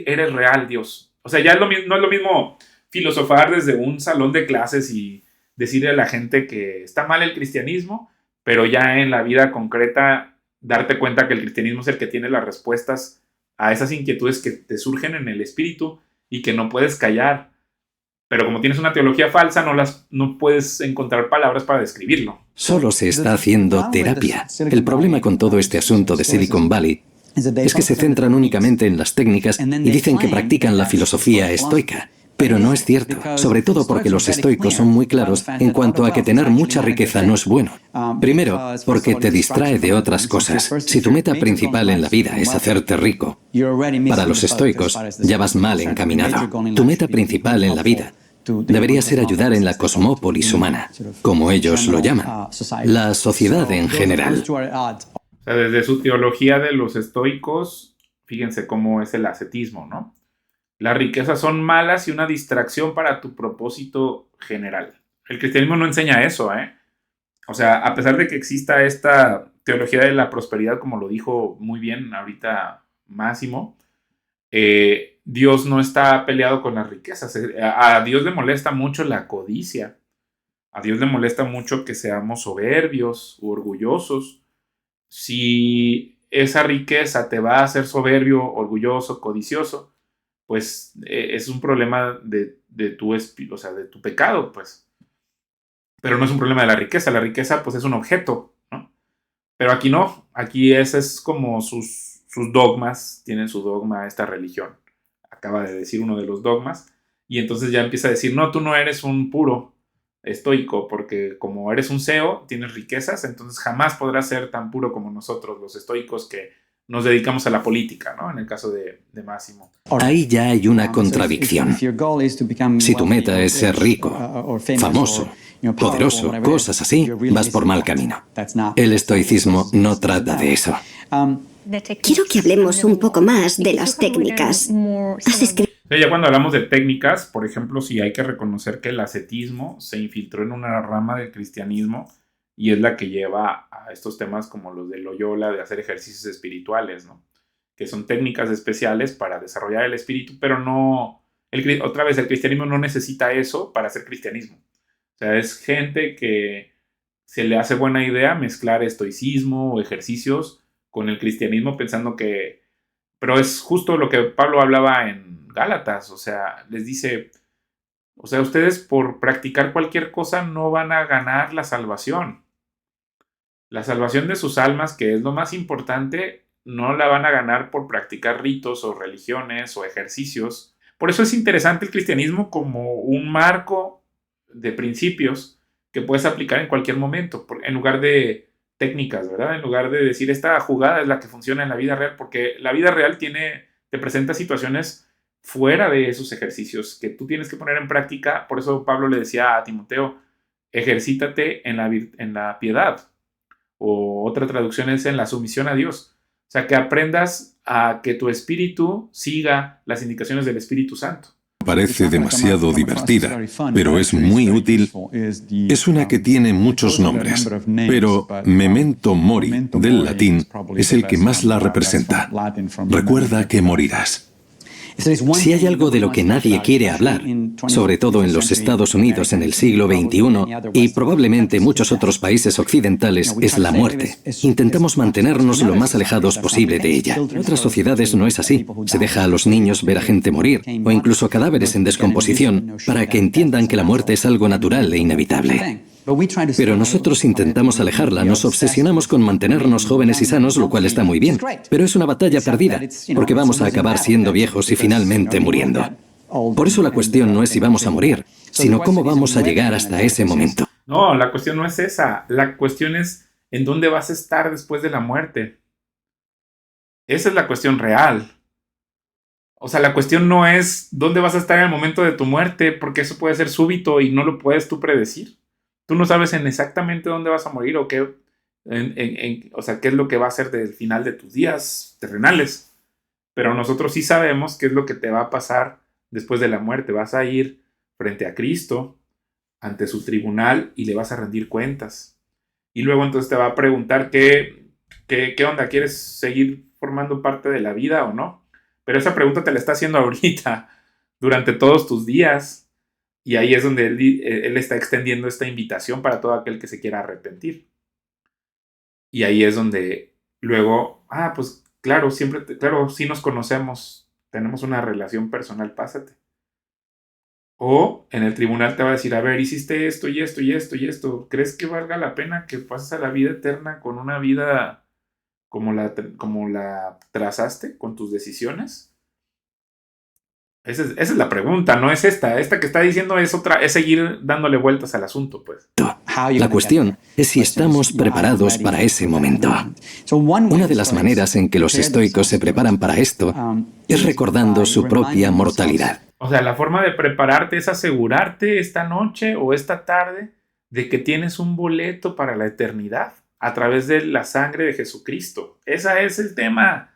eres real, Dios. O sea, ya no es lo mismo filosofar desde un salón de clases y decirle a la gente que está mal el cristianismo, pero ya en la vida concreta darte cuenta que el cristianismo es el que tiene las respuestas a esas inquietudes que te surgen en el espíritu y que no puedes callar. Pero como tienes una teología falsa, no puedes encontrar palabras para describirlo. Solo se está haciendo terapia. El problema con todo este asunto de Silicon Valley es que se centran únicamente en las técnicas y dicen que practican la filosofía estoica. Pero no es cierto, sobre todo porque los estoicos son muy claros en cuanto a que tener mucha riqueza no es bueno. Primero, porque te distrae de otras cosas. Si tu meta principal en la vida es hacerte rico, para los estoicos ya vas mal encaminado. Tu meta principal en la vida debería ser ayudar en la cosmópolis humana, como ellos lo llaman, la sociedad en general. O sea, desde su teología de los estoicos, fíjense cómo es el ascetismo, ¿no? Las riquezas son malas y una distracción para tu propósito general. El cristianismo no enseña eso, ¿eh? O sea, a pesar de que exista esta teología de la prosperidad, como lo dijo muy bien ahorita Máximo, Dios no está peleado con las riquezas. A Dios le molesta mucho la codicia. A Dios le molesta mucho que seamos soberbios u orgullosos. Si esa riqueza te va a hacer soberbio, orgulloso, codicioso, pues es un problema de tu pecado, pues. Pero no es un problema de la riqueza pues es un objeto, ¿no? Pero aquí no, aquí ese es como sus dogmas, tienen su dogma esta religión. Acaba de decir uno de los dogmas, y entonces ya empieza a decir, no, tú no eres un puro estoico, porque como eres un CEO, tienes riquezas, entonces jamás podrás ser tan puro como nosotros, los estoicos, que nos dedicamos a la política, ¿no? En el caso de Máximo. Ahí ya hay una contradicción. Si tu meta es ser rico, famoso, poderoso, cosas así, vas por mal camino. El estoicismo no trata de eso. Quiero que hablemos un poco más de las técnicas. Has escrito... Ya cuando hablamos de técnicas, por ejemplo, sí hay que reconocer que el ascetismo se infiltró en una rama del cristianismo y es la que lleva a estos temas como los de Loyola, de hacer ejercicios espirituales, ¿no? Que son técnicas especiales para desarrollar el espíritu, pero no... otra vez, el cristianismo no necesita eso para hacer cristianismo. O sea, es gente que se le hace buena idea mezclar estoicismo o ejercicios con el cristianismo pensando que... Pero es justo lo que Pablo hablaba en Gálatas, o sea, les dice... O sea, ustedes por practicar cualquier cosa no van a ganar la salvación. La salvación de sus almas, que es lo más importante, no la van a ganar por practicar ritos o religiones o ejercicios. Por eso es interesante el cristianismo como un marco de principios que puedes aplicar en cualquier momento, en lugar de técnicas, ¿verdad? En lugar de decir esta jugada es la que funciona en la vida real, porque la vida real te presenta situaciones fuera de esos ejercicios que tú tienes que poner en práctica. Por eso Pablo le decía a Timoteo, ejercítate en la piedad. O otra traducción es en la sumisión a Dios. O sea, que aprendas a que tu espíritu siga las indicaciones del Espíritu Santo. Parece demasiado divertida, pero es muy útil. Es una que tiene muchos nombres, pero memento mori, del latín, es el que más la representa. Recuerda que morirás. Si hay algo de lo que nadie quiere hablar, sobre todo en los Estados Unidos en el siglo XXI y probablemente muchos otros países occidentales, es la muerte. Intentamos mantenernos lo más alejados posible de ella. En otras sociedades no es así. Se deja a los niños ver a gente morir o incluso cadáveres en descomposición para que entiendan que la muerte es algo natural e inevitable. Pero nosotros intentamos alejarla, nos obsesionamos con mantenernos jóvenes y sanos, lo cual está muy bien. Pero es una batalla perdida, porque vamos a acabar siendo viejos y finalmente muriendo. Por eso la cuestión no es si vamos a morir, sino cómo vamos a llegar hasta ese momento. No, la cuestión no es esa. La cuestión es en dónde vas a estar después de la muerte. Esa es la cuestión real. O sea, la cuestión no es dónde vas a estar en el momento de tu muerte, porque eso puede ser súbito y no lo puedes tú predecir. Tú no sabes en exactamente dónde vas a morir o qué, o sea, qué es lo que va a ser del final de tus días terrenales. Pero nosotros sí sabemos qué es lo que te va a pasar después de la muerte. Vas a ir frente a Cristo, ante su tribunal, y le vas a rendir cuentas. Y luego entonces te va a preguntar qué onda, ¿quieres seguir formando parte de la vida o no? Pero esa pregunta te la está haciendo ahorita, durante todos tus días. Y ahí es donde él está extendiendo esta invitación para todo aquel que se quiera arrepentir. Y ahí es donde luego, pues claro, claro, sí nos conocemos, tenemos una relación personal, pásate. O en el tribunal te va a decir, a ver, hiciste esto y esto y esto y esto. ¿Crees que valga la pena que pases a la vida eterna con una vida como la trazaste con tus decisiones? Esa es la pregunta, no es esta. Esta que está diciendo es otra, es seguir dándole vueltas al asunto, pues. La cuestión es si estamos preparados para ese momento. Una de las maneras en que los estoicos se preparan para esto es recordando su propia mortalidad. O sea, la forma de prepararte es asegurarte esta noche o esta tarde de que tienes un boleto para la eternidad a través de la sangre de Jesucristo. Ese es el tema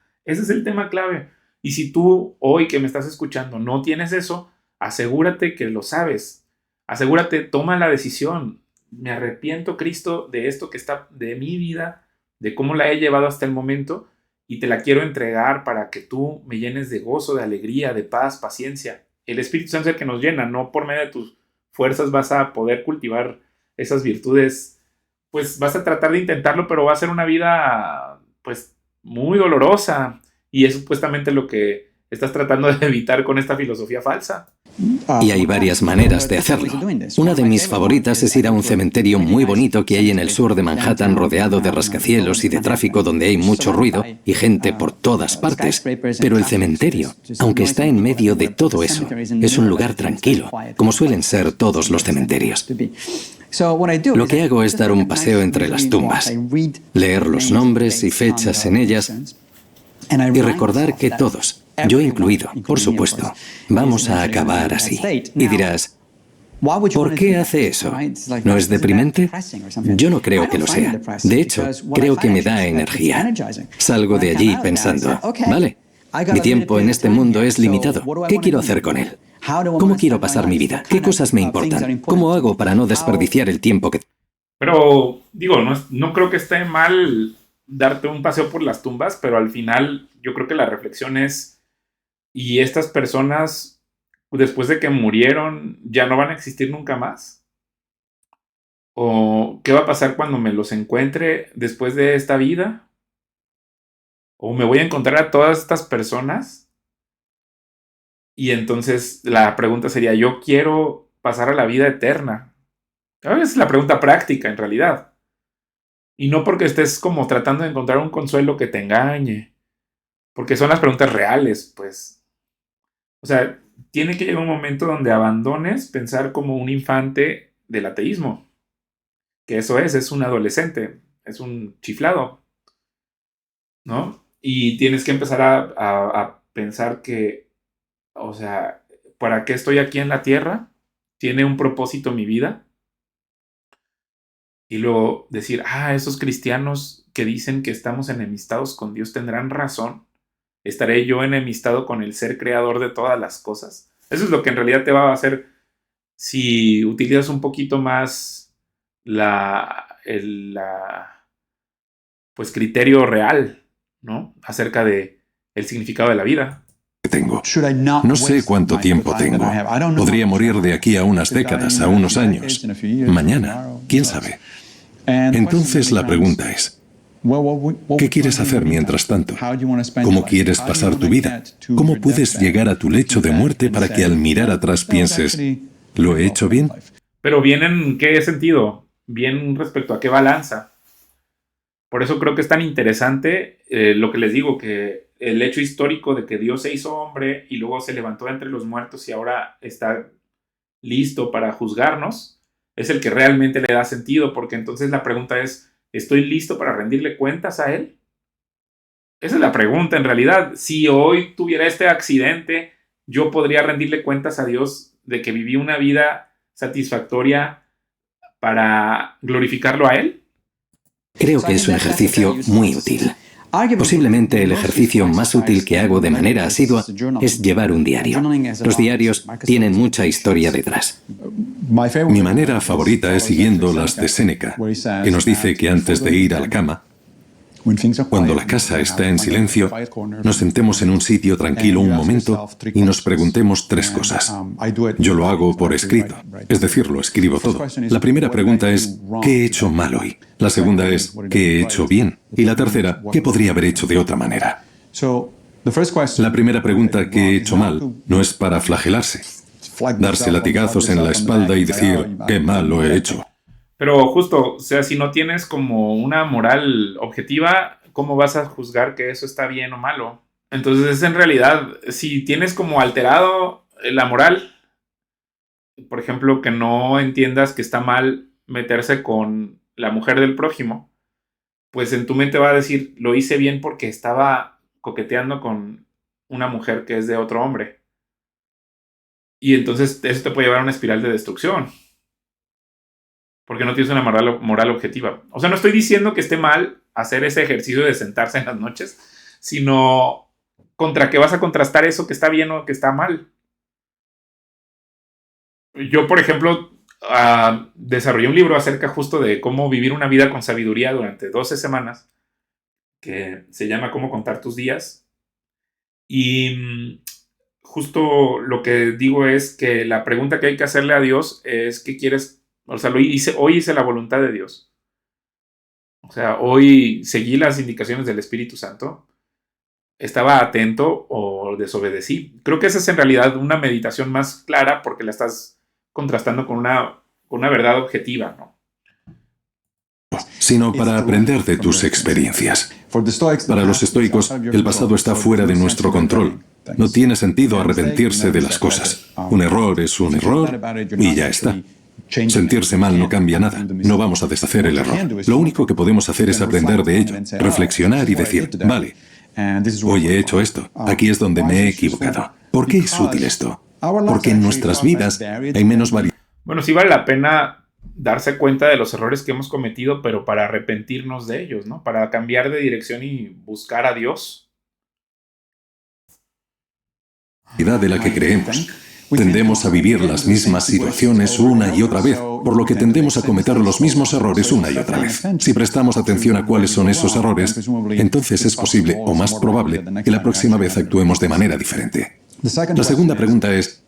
clave. Y si tú hoy que me estás escuchando no tienes eso, asegúrate que lo sabes. Asegúrate, toma la decisión. Me arrepiento, Cristo, de esto que está de mi vida, de cómo la he llevado hasta el momento, y te la quiero entregar para que tú me llenes de gozo, de alegría, de paz, paciencia. El Espíritu Santo es el que nos llena, no por medio de tus fuerzas vas a poder cultivar esas virtudes. Pues vas a tratar de intentarlo, pero va a ser una vida pues muy dolorosa. Y es supuestamente lo que estás tratando de evitar con esta filosofía falsa. Y hay varias maneras de hacerlo. Una de mis favoritas es ir a un cementerio muy bonito que hay en el sur de Manhattan, rodeado de rascacielos y de tráfico donde hay mucho ruido y gente por todas partes. Pero el cementerio, aunque está en medio de todo eso, es un lugar tranquilo, como suelen ser todos los cementerios. Lo que hago es dar un paseo entre las tumbas, leer los nombres y fechas en ellas y recordar que todos, yo incluido, por supuesto, vamos a acabar así. Y dirás, ¿por qué hace eso? ¿No es deprimente? Yo no creo que lo sea. De hecho, creo que me da energía. Salgo de allí pensando, vale, mi tiempo en este mundo es limitado. ¿Qué quiero hacer con él? ¿Cómo quiero pasar mi vida? ¿Qué cosas me importan? ¿Cómo hago para no desperdiciar el tiempo que... Pero, digo, no creo que esté mal darte un paseo por las tumbas, pero al final yo creo que la reflexión es, ¿y estas personas, después de que murieron, ya no van a existir nunca más? ¿O qué va a pasar cuando me los encuentre después de esta vida? ¿O me voy a encontrar a todas estas personas? Y entonces la pregunta sería, ¿yo quiero pasar a la vida eterna? Esa es la pregunta práctica, en realidad. Y no porque estés como tratando de encontrar un consuelo que te engañe. Porque son las preguntas reales, pues. O sea, tiene que llegar un momento donde abandones pensar como un infante del ateísmo. Que eso es un adolescente, es un chiflado, ¿no? Y tienes que empezar a pensar que, o sea, ¿para qué estoy aquí en la tierra? ¿Tiene un propósito mi vida? Y luego decir, esos cristianos que dicen que estamos enemistados con Dios tendrán razón. ¿Estaré yo enemistado con el ser creador de todas las cosas? Eso es lo que en realidad te va a hacer si utilizas un poquito más pues criterio real, ¿no? Acerca de el significado de la vida. tengo. No sé cuánto tiempo tengo. Podría morir de aquí a unas décadas, a unos años. Mañana, quién sabe. Entonces la pregunta es, ¿qué quieres hacer mientras tanto? ¿Cómo quieres pasar tu vida? ¿Cómo puedes llegar a tu lecho de muerte para que al mirar atrás pienses, ¿lo he hecho bien? Pero bien en qué sentido, bien respecto a qué balanza. Por eso creo que es tan interesante lo que les digo, que el hecho histórico de que Dios se hizo hombre y luego se levantó entre los muertos y ahora está listo para juzgarnos, es el que realmente le da sentido, porque entonces la pregunta es, ¿estoy listo para rendirle cuentas a Él? Esa es la pregunta en realidad. Si hoy tuviera este accidente, yo podría rendirle cuentas a Dios de que viví una vida satisfactoria para glorificarlo a Él. Creo que es un ejercicio muy útil. Posiblemente el ejercicio más útil que hago de manera asidua es llevar un diario. Los diarios tienen mucha historia detrás. Mi manera favorita es siguiendo las de Séneca, que nos dice que antes de ir a la cama, cuando la casa está en silencio, nos sentemos en un sitio tranquilo un momento y nos preguntemos tres cosas. Yo lo hago por escrito, es decir, lo escribo todo. La primera pregunta es, ¿qué he hecho mal hoy? La segunda es, ¿qué he hecho bien? Y la tercera, ¿qué podría haber hecho de otra manera? La primera pregunta, ¿qué he hecho mal?, no es para flagelarse, darse latigazos en la espalda y decir, qué mal lo he hecho. Pero justo, o sea, si no tienes como una moral objetiva, ¿cómo vas a juzgar que eso está bien o malo? Entonces es en realidad, si tienes como alterado la moral, por ejemplo, que no entiendas que está mal meterse con la mujer del prójimo, pues en tu mente va a decir, lo hice bien porque estaba coqueteando con una mujer que es de otro hombre. Y entonces eso te puede llevar a una espiral de destrucción. Porque no tienes una moral objetiva. O sea, no estoy diciendo que esté mal hacer ese ejercicio de sentarse en las noches, sino contra qué vas a contrastar eso que está bien o que está mal. Yo, por ejemplo, desarrollé un libro acerca justo de cómo vivir una vida con sabiduría durante 12 semanas, que se llama Cómo contar tus días. Y justo lo que digo es que la pregunta que hay que hacerle a Dios es ¿qué quieres? O sea, hoy hice la voluntad de Dios. O sea, hoy seguí las indicaciones del Espíritu Santo. Estaba atento o desobedecí. Creo que esa es en realidad una meditación más clara porque la estás contrastando con una verdad objetiva, ¿no? Sino para aprender de tus experiencias. Para los estoicos, el pasado está fuera de nuestro control. No tiene sentido arrepentirse de las cosas. Un error es un error y ya está. Sentirse mal no cambia nada, no vamos a deshacer el error. Lo único que podemos hacer es aprender de ello, reflexionar y decir, vale, hoy he hecho esto, aquí es donde me he equivocado. ¿Por qué es útil esto? Porque en nuestras vidas hay menos variedad. Bueno, sí vale la pena darse cuenta de los errores que hemos cometido, pero para arrepentirnos de ellos, ¿no? Para cambiar de dirección y buscar a Dios. De la que creemos. Tendemos a vivir las mismas situaciones una y otra vez, por lo que tendemos a cometer los mismos errores una y otra vez. Si prestamos atención a cuáles son esos errores, entonces es posible, o más probable, que la próxima vez actuemos de manera diferente. La segunda pregunta es,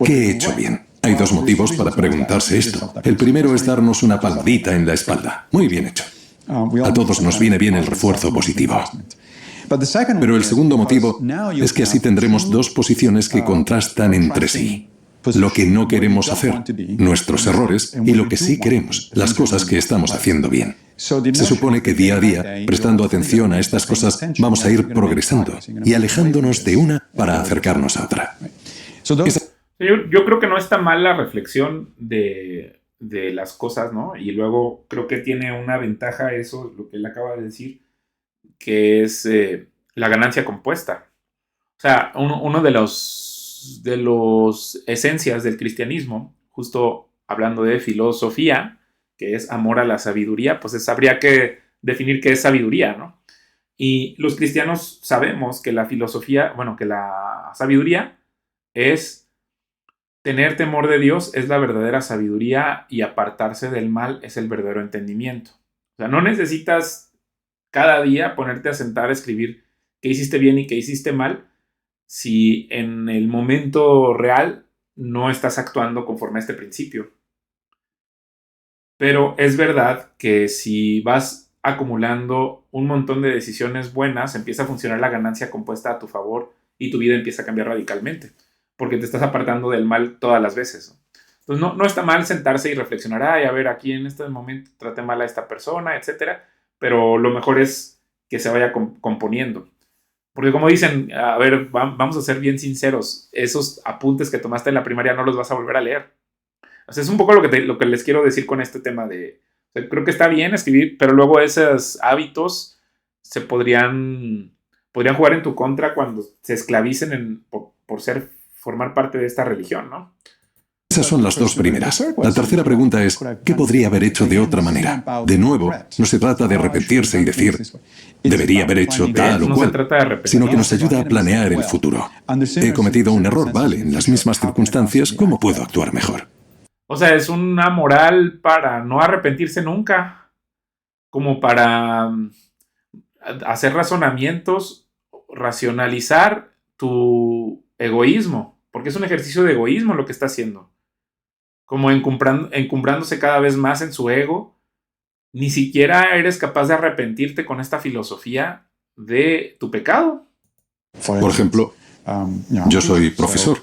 ¿qué he hecho bien? Hay dos motivos para preguntarse esto. El primero es darnos una palmadita en la espalda. Muy bien hecho. A todos nos viene bien el refuerzo positivo. Pero el segundo motivo es que así tendremos dos posiciones que contrastan entre sí. Lo que no queremos hacer, nuestros errores, y lo que sí queremos, las cosas que estamos haciendo bien. Se supone que día a día, prestando atención a estas cosas, vamos a ir progresando y alejándonos de una para acercarnos a otra. Yo creo que no está mal la reflexión de las cosas, ¿no? Y luego creo que tiene una ventaja eso, lo que él acaba de decir, que es la ganancia compuesta. O sea, uno de los esencias del cristianismo, justo hablando de filosofía, que es amor a la sabiduría, pues habría que definir qué es sabiduría, ¿no? Y los cristianos sabemos que la filosofía, bueno, que la sabiduría es tener temor de Dios, es la verdadera sabiduría y apartarse del mal es el verdadero entendimiento. O sea, no necesitas cada día ponerte a sentar a escribir qué hiciste bien y qué hiciste mal, si en el momento real no estás actuando conforme a este principio. Pero es verdad que si vas acumulando un montón de decisiones buenas, empieza a funcionar la ganancia compuesta a tu favor y tu vida empieza a cambiar radicalmente, porque te estás apartando del mal todas las veces, ¿no? Entonces no está mal sentarse y reflexionar, ay, a ver, aquí en este momento traté mal a esta persona, etcétera, pero lo mejor es que se vaya componiendo. Porque como dicen, a ver, vamos a ser bien sinceros, esos apuntes que tomaste en la primaria no los vas a volver a leer. O sea, es un poco lo que les quiero decir con este tema de, o sea, creo que está bien escribir, pero luego esos hábitos se podrían jugar en tu contra cuando se esclavicen por formar parte de esta religión, ¿no? Esas son las dos primeras. La tercera pregunta es, ¿qué podría haber hecho de otra manera? De nuevo, no se trata de arrepentirse y decir, debería haber hecho tal o cual, sino que nos ayuda a planear el futuro. He cometido un error, vale, en las mismas circunstancias, ¿cómo puedo actuar mejor? O sea, es una moral para no arrepentirse nunca, como para hacer razonamientos, racionalizar tu egoísmo, porque es un ejercicio de egoísmo lo que está haciendo. Como encumbrándose cada vez más en su ego, ni siquiera eres capaz de arrepentirte con esta filosofía de tu pecado. Por ejemplo, yo soy profesor.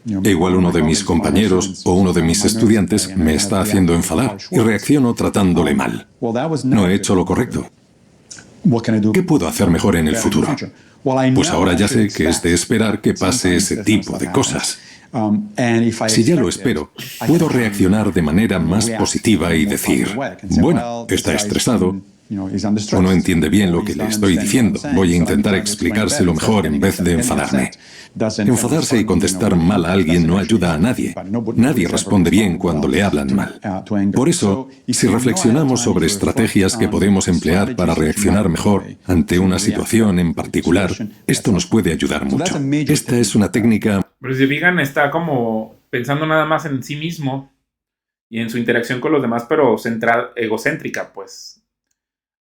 E igual uno de mis compañeros o uno de mis estudiantes me está haciendo enfadar y reacciono tratándole mal. No he hecho lo correcto. ¿Qué puedo hacer mejor en el futuro? Pues ahora ya sé que es de esperar que pase ese tipo de cosas. Si ya lo espero, puedo reaccionar de manera más positiva y decir, bueno, está estresado, o no entiende bien lo que le estoy diciendo, voy a intentar explicárselo mejor en vez de enfadarme. Enfadarse y contestar mal a alguien no ayuda a nadie. Nadie responde bien cuando le hablan mal. Por eso, si reflexionamos sobre estrategias que podemos emplear para reaccionar mejor ante una situación en particular, esto nos puede ayudar mucho. Esta es una técnica... Pero si Vigan está como pensando nada más en sí mismo y en su interacción con los demás, pero egocéntrica, pues.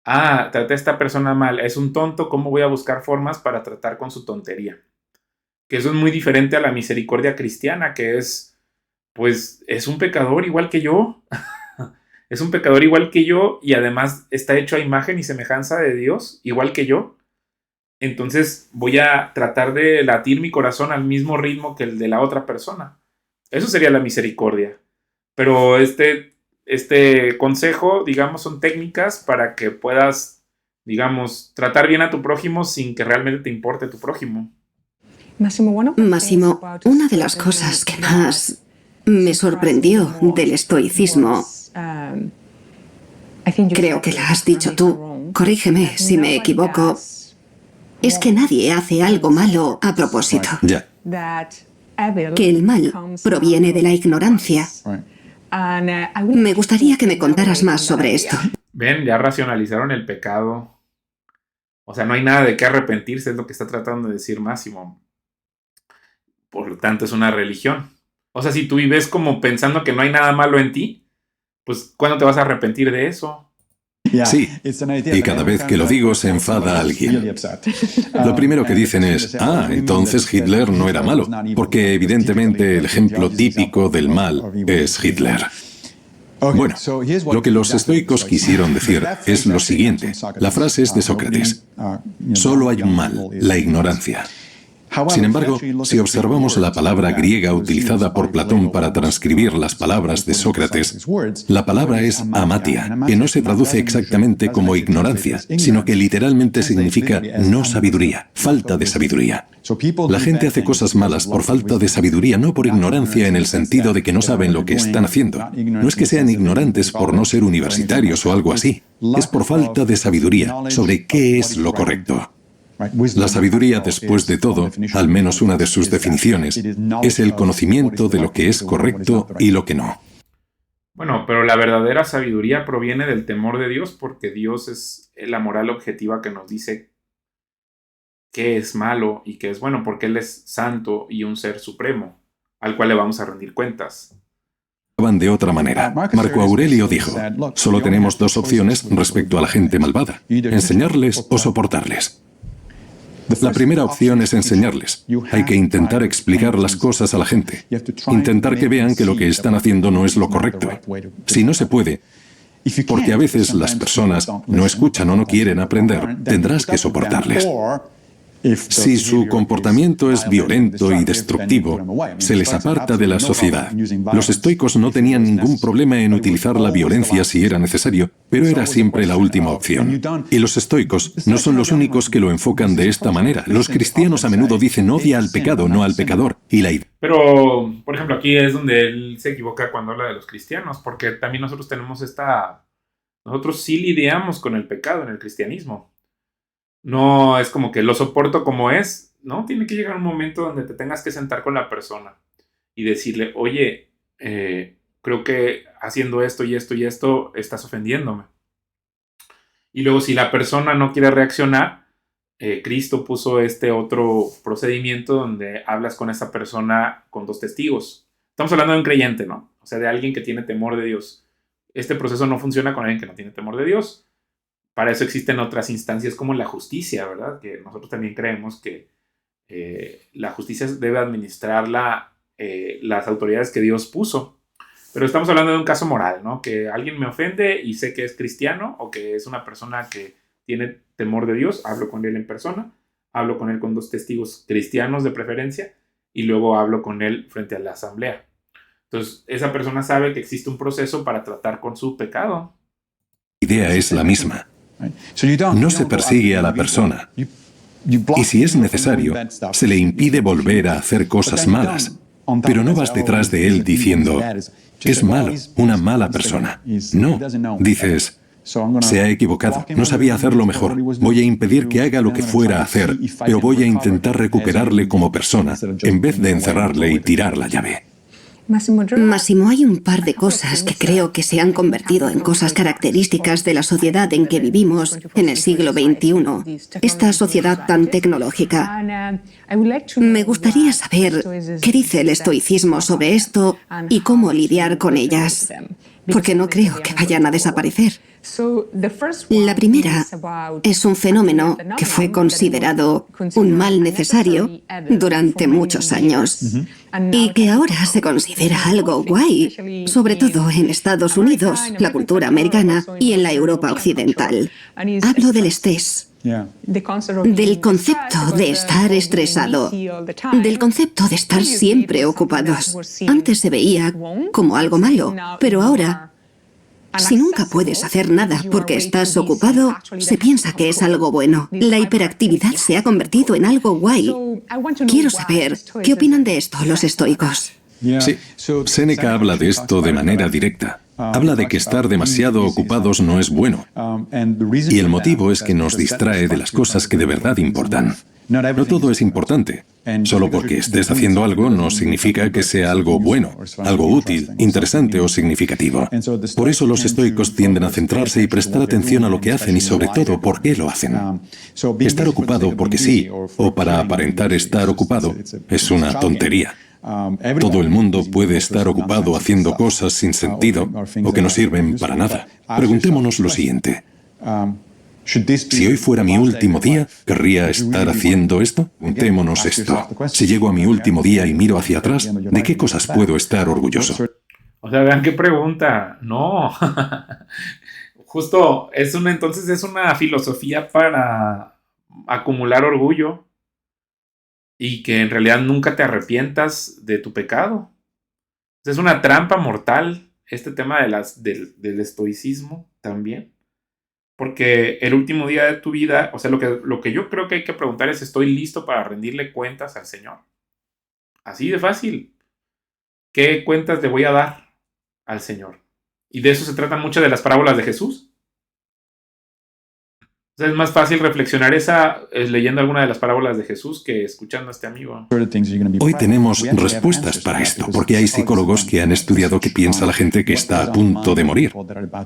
Traté a esta persona mal, es un tonto, ¿cómo voy a buscar formas para tratar con su tontería? Que eso es muy diferente a la misericordia cristiana, que es, pues, es un pecador igual que yo. Es un pecador igual que yo y además está hecho a imagen y semejanza de Dios, igual que yo. Entonces voy a tratar de latir mi corazón al mismo ritmo que el de la otra persona. Eso sería la misericordia. Pero este consejo, digamos, son técnicas para que puedas, digamos, tratar bien a tu prójimo sin que realmente te importe tu prójimo. Máximo, una de las cosas que más me sorprendió del estoicismo, creo que la has dicho tú, corrígeme si me equivoco, es que nadie hace algo malo a propósito. Ya. Que el mal proviene de la ignorancia. Me gustaría que me contaras más sobre esto. Ven, ya racionalizaron el pecado. O sea, no hay nada de qué arrepentirse, es lo que está tratando de decir Máximo. Por lo tanto, es una religión. O sea, si tú vives como pensando que no hay nada malo en ti, pues ¿cuándo te vas a arrepentir de eso? Sí, y cada vez que lo digo se enfada alguien. Lo primero que dicen es, entonces Hitler no era malo, porque evidentemente el ejemplo típico del mal es Hitler. Bueno, lo que los estoicos quisieron decir es lo siguiente. La frase es de Sócrates. Solo hay un mal, la ignorancia. Sin embargo, si observamos la palabra griega utilizada por Platón para transcribir las palabras de Sócrates, la palabra es amatia, que no se traduce exactamente como ignorancia, sino que literalmente significa no sabiduría, falta de sabiduría. La gente hace cosas malas por falta de sabiduría, no por ignorancia en el sentido de que no saben lo que están haciendo. No es que sean ignorantes por no ser universitarios o algo así, es por falta de sabiduría sobre qué es lo correcto. La sabiduría, después de todo, al menos una de sus definiciones, es el conocimiento de lo que es correcto y lo que no. Bueno, pero la verdadera sabiduría proviene del temor de Dios, porque Dios es la moral objetiva que nos dice qué es malo y qué es bueno, porque Él es santo y un ser supremo, al cual le vamos a rendir cuentas. De otra manera, Marco Aurelio dijo, solo tenemos dos opciones respecto a la gente malvada, enseñarles o soportarles. La primera opción es enseñarles. Hay que intentar explicar las cosas a la gente. Intentar que vean que lo que están haciendo no es lo correcto. Si no se puede, porque a veces las personas no escuchan o no quieren aprender, tendrás que soportarles. Si su comportamiento es violento y destructivo, se les aparta de la sociedad. Los estoicos no tenían ningún problema en utilizar la violencia si era necesario, pero era siempre la última opción. Y los estoicos no son los únicos que lo enfocan de esta manera. Los cristianos a menudo dicen odia al pecado, no al pecador. Y la idea... Pero, por ejemplo, aquí es donde él se equivoca cuando habla de los cristianos, porque también nosotros tenemos nosotros sí lidiamos con el pecado en el cristianismo. No es como que lo soporto como es, ¿no? Tiene que llegar un momento donde te tengas que sentar con la persona y decirle, oye, creo que haciendo esto y esto y esto estás ofendiéndome. Y luego si la persona no quiere reaccionar, Cristo puso este otro procedimiento donde hablas con esa persona con 2 testigos. Estamos hablando de un creyente, ¿no? O sea, de alguien que tiene temor de Dios. Este proceso no funciona con alguien que no tiene temor de Dios. Para eso existen otras instancias como la justicia, ¿verdad? Que nosotros también creemos que la justicia debe administrarla las autoridades que Dios puso. Pero estamos hablando de un caso moral, ¿no? Que alguien me ofende y sé que es cristiano o que es una persona que tiene temor de Dios. Hablo con él en persona, hablo con él con 2 testigos cristianos de preferencia y luego hablo con él frente a la asamblea. Entonces, esa persona sabe que existe un proceso para tratar con su pecado. La idea es la misma. No se persigue a la persona. Y si es necesario, se le impide volver a hacer cosas malas. Pero no vas detrás de él diciendo, es malo, una mala persona. No, dices, se ha equivocado, no sabía hacerlo mejor. Voy a impedir que haga lo que fuera a hacer, pero voy a intentar recuperarle como persona, en vez de encerrarle y tirar la llave. Máximo, hay un par de cosas que creo que se han convertido en cosas características de la sociedad en que vivimos en el siglo XXI, esta sociedad tan tecnológica. Me gustaría saber qué dice el estoicismo sobre esto y cómo lidiar con ellas, porque no creo que vayan a desaparecer. La primera es un fenómeno que fue considerado un mal necesario durante muchos años y que ahora se considera algo guay, sobre todo en Estados Unidos, la cultura americana y en la Europa occidental. Hablo del estrés, del concepto de estar estresado, del concepto de estar siempre ocupados. Antes se veía como algo malo, pero ahora, si nunca puedes hacer nada porque estás ocupado, se piensa que es algo bueno. La hiperactividad se ha convertido en algo guay. Quiero saber, ¿qué opinan de esto los estoicos? Sí, Séneca habla de esto de manera directa. Habla de que estar demasiado ocupados no es bueno. Y el motivo es que nos distrae de las cosas que de verdad importan. No todo es importante. Solo porque estés haciendo algo no significa que sea algo bueno, algo útil, interesante o significativo. Por eso los estoicos tienden a centrarse y prestar atención a lo que hacen y sobre todo por qué lo hacen. Estar ocupado porque sí, o para aparentar estar ocupado, es una tontería. Todo el mundo puede estar ocupado haciendo cosas sin sentido o que no sirven para nada. Preguntémonos lo siguiente. Si hoy fuera mi último día, ¿querría estar haciendo esto? Preguntémonos esto. Si llego a mi último día y miro hacia atrás, ¿de qué cosas puedo estar orgulloso? O sea, vean qué pregunta. No. Justo, entonces es una filosofía para acumular orgullo y que en realidad nunca te arrepientas de tu pecado. Es una trampa mortal este tema del estoicismo también. Porque el último día de tu vida, o sea, lo que yo creo que hay que preguntar es, ¿estoy listo para rendirle cuentas al Señor? Así de fácil. ¿Qué cuentas le voy a dar al Señor? Y de eso se tratan muchas de las parábolas de Jesús. O sea, es más fácil reflexionar leyendo alguna de las parábolas de Jesús que escuchando a este amigo. Hoy tenemos respuestas para esto, porque hay psicólogos que han estudiado qué piensa la gente que está a punto de morir.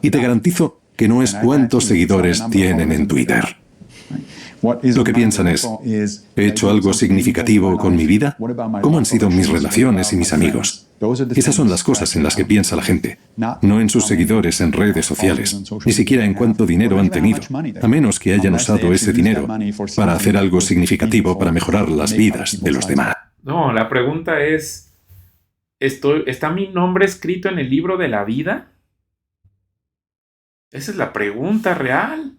Y te garantizo que no es cuántos seguidores tienen en Twitter. Lo que piensan es, ¿he hecho algo significativo con mi vida? ¿Cómo han sido mis relaciones y mis amigos? Esas son las cosas en las que piensa la gente, no en sus seguidores en redes sociales, ni siquiera en cuánto dinero han tenido, a menos que hayan usado ese dinero para hacer algo significativo para mejorar las vidas de los demás. No, la pregunta es, ¿está mi nombre escrito en el libro de la vida? Esa es la pregunta real.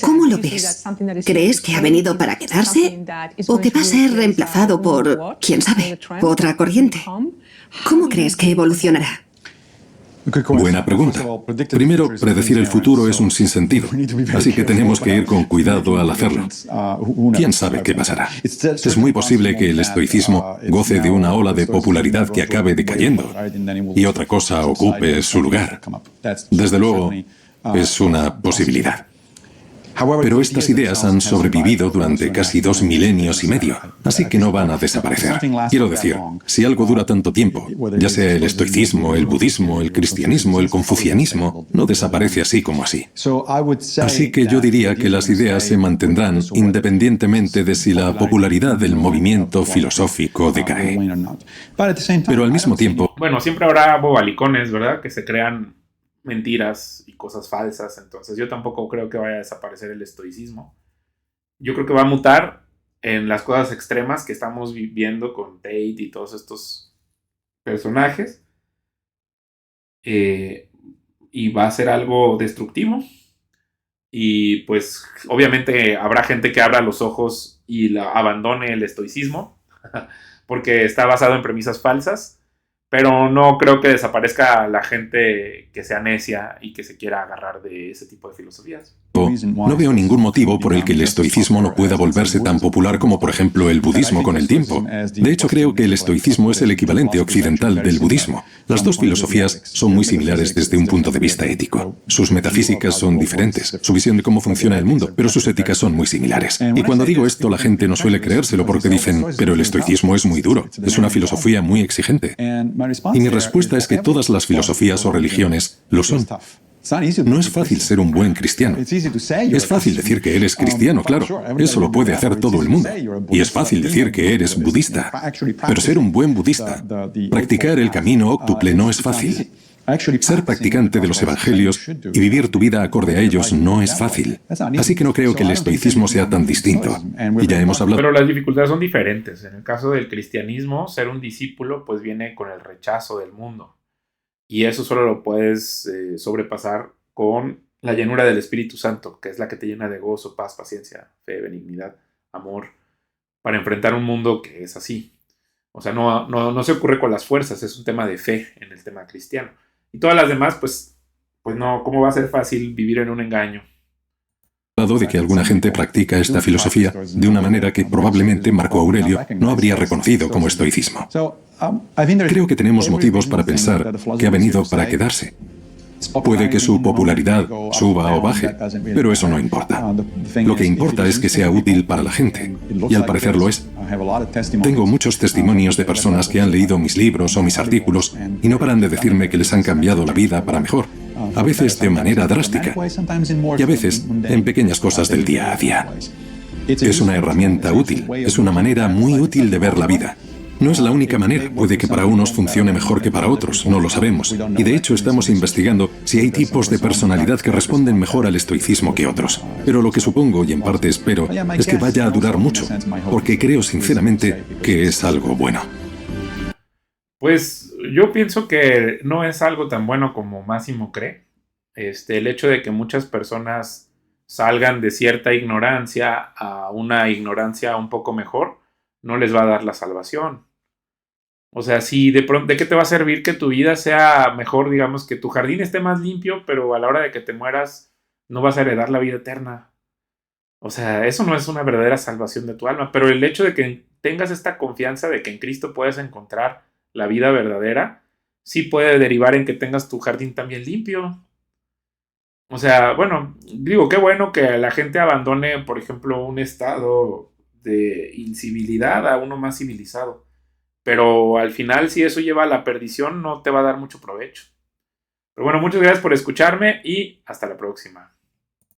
¿Cómo lo ves? ¿Crees que ha venido para quedarse? ¿O que va a ser reemplazado por, quién sabe, otra corriente? ¿Cómo crees que evolucionará? Buena pregunta. Primero, predecir el futuro es un sinsentido, así que tenemos que ir con cuidado al hacerlo. ¿Quién sabe qué pasará? Es muy posible que el estoicismo goce de una ola de popularidad que acabe decayendo y otra cosa ocupe su lugar. Desde luego, es una posibilidad. Pero estas ideas han sobrevivido durante casi 2 milenios y medio, así que no van a desaparecer. Quiero decir, si algo dura tanto tiempo, ya sea el estoicismo, el budismo, el cristianismo, el confucianismo, no desaparece así como así. Así que yo diría que las ideas se mantendrán independientemente de si la popularidad del movimiento filosófico decae. Pero al mismo tiempo... Bueno, siempre habrá bobalicones, ¿verdad? Que se crean mentiras y cosas falsas, entonces yo tampoco creo que vaya a desaparecer el estoicismo. Yo creo que va a mutar en las cosas extremas que estamos viviendo con Tate y todos estos personajes, y va a ser algo destructivo, y pues obviamente habrá gente que abra los ojos y abandone el estoicismo porque está basado en premisas falsas. Pero no creo que desaparezca la gente que sea necia y que se quiera agarrar de ese tipo de filosofías. No veo ningún motivo por el que el estoicismo no pueda volverse tan popular como, por ejemplo, el budismo con el tiempo. De hecho, creo que el estoicismo es el equivalente occidental del budismo. Las dos filosofías son muy similares desde un punto de vista ético. Sus metafísicas son diferentes, su visión de cómo funciona el mundo, pero sus éticas son muy similares. Y cuando digo esto, la gente no suele creérselo porque dicen, pero el estoicismo es muy duro, es una filosofía muy exigente. Y mi respuesta es que todas las filosofías o religiones lo son. No es fácil ser un buen cristiano. Es fácil decir que eres cristiano, claro. Eso lo puede hacer todo el mundo. Y es fácil decir que eres budista. Pero ser un buen budista, practicar el camino óctuple no es fácil. Ser practicante de los evangelios y vivir tu vida acorde a ellos no es fácil. Así que no creo que el estoicismo sea tan distinto. Y ya hemos hablado... Pero las dificultades son diferentes. En el caso del cristianismo, ser un discípulo pues viene con el rechazo del mundo. Y eso solo lo puedes sobrepasar con la llenura del Espíritu Santo, que es la que te llena de gozo, paz, paciencia, fe, benignidad, amor, para enfrentar un mundo que es así. O sea, no se ocurre con las fuerzas, es un tema de fe en el tema cristiano. Y todas las demás, pues no, ¿cómo va a ser fácil vivir en un engaño? De que alguna gente practica esta filosofía de una manera que probablemente Marco Aurelio no habría reconocido como estoicismo. Creo que tenemos motivos para pensar que ha venido para quedarse. Puede que su popularidad suba o baje, pero eso no importa. Lo que importa es que sea útil para la gente, y al parecer lo es. Tengo muchos testimonios de personas que han leído mis libros o mis artículos y no paran de decirme que les han cambiado la vida para mejor, a veces de manera drástica, y a veces en pequeñas cosas del día a día. Es una herramienta útil, es una manera muy útil de ver la vida. No es la única manera, puede que para unos funcione mejor que para otros, no lo sabemos. Y de hecho estamos investigando si hay tipos de personalidad que responden mejor al estoicismo que otros. Pero lo que supongo, y en parte espero, es que vaya a durar mucho, porque creo sinceramente que es algo bueno. Pues yo pienso que no es algo tan bueno como Máximo cree. El hecho de que muchas personas salgan de cierta ignorancia a una ignorancia un poco mejor, no les va a dar la salvación. O sea, si de pronto, ¿de qué te va a servir que tu vida sea mejor, digamos, que tu jardín esté más limpio, pero a la hora de que te mueras no vas a heredar la vida eterna? O sea, eso no es una verdadera salvación de tu alma, pero el hecho de que tengas esta confianza de que en Cristo puedes encontrar la vida verdadera, sí puede derivar en que tengas tu jardín también limpio. O sea, bueno, digo, qué bueno que la gente abandone, por ejemplo, un estado de incivilidad a uno más civilizado. Pero al final, si eso lleva a la perdición, no te va a dar mucho provecho. Pero bueno, muchas gracias por escucharme y hasta la próxima.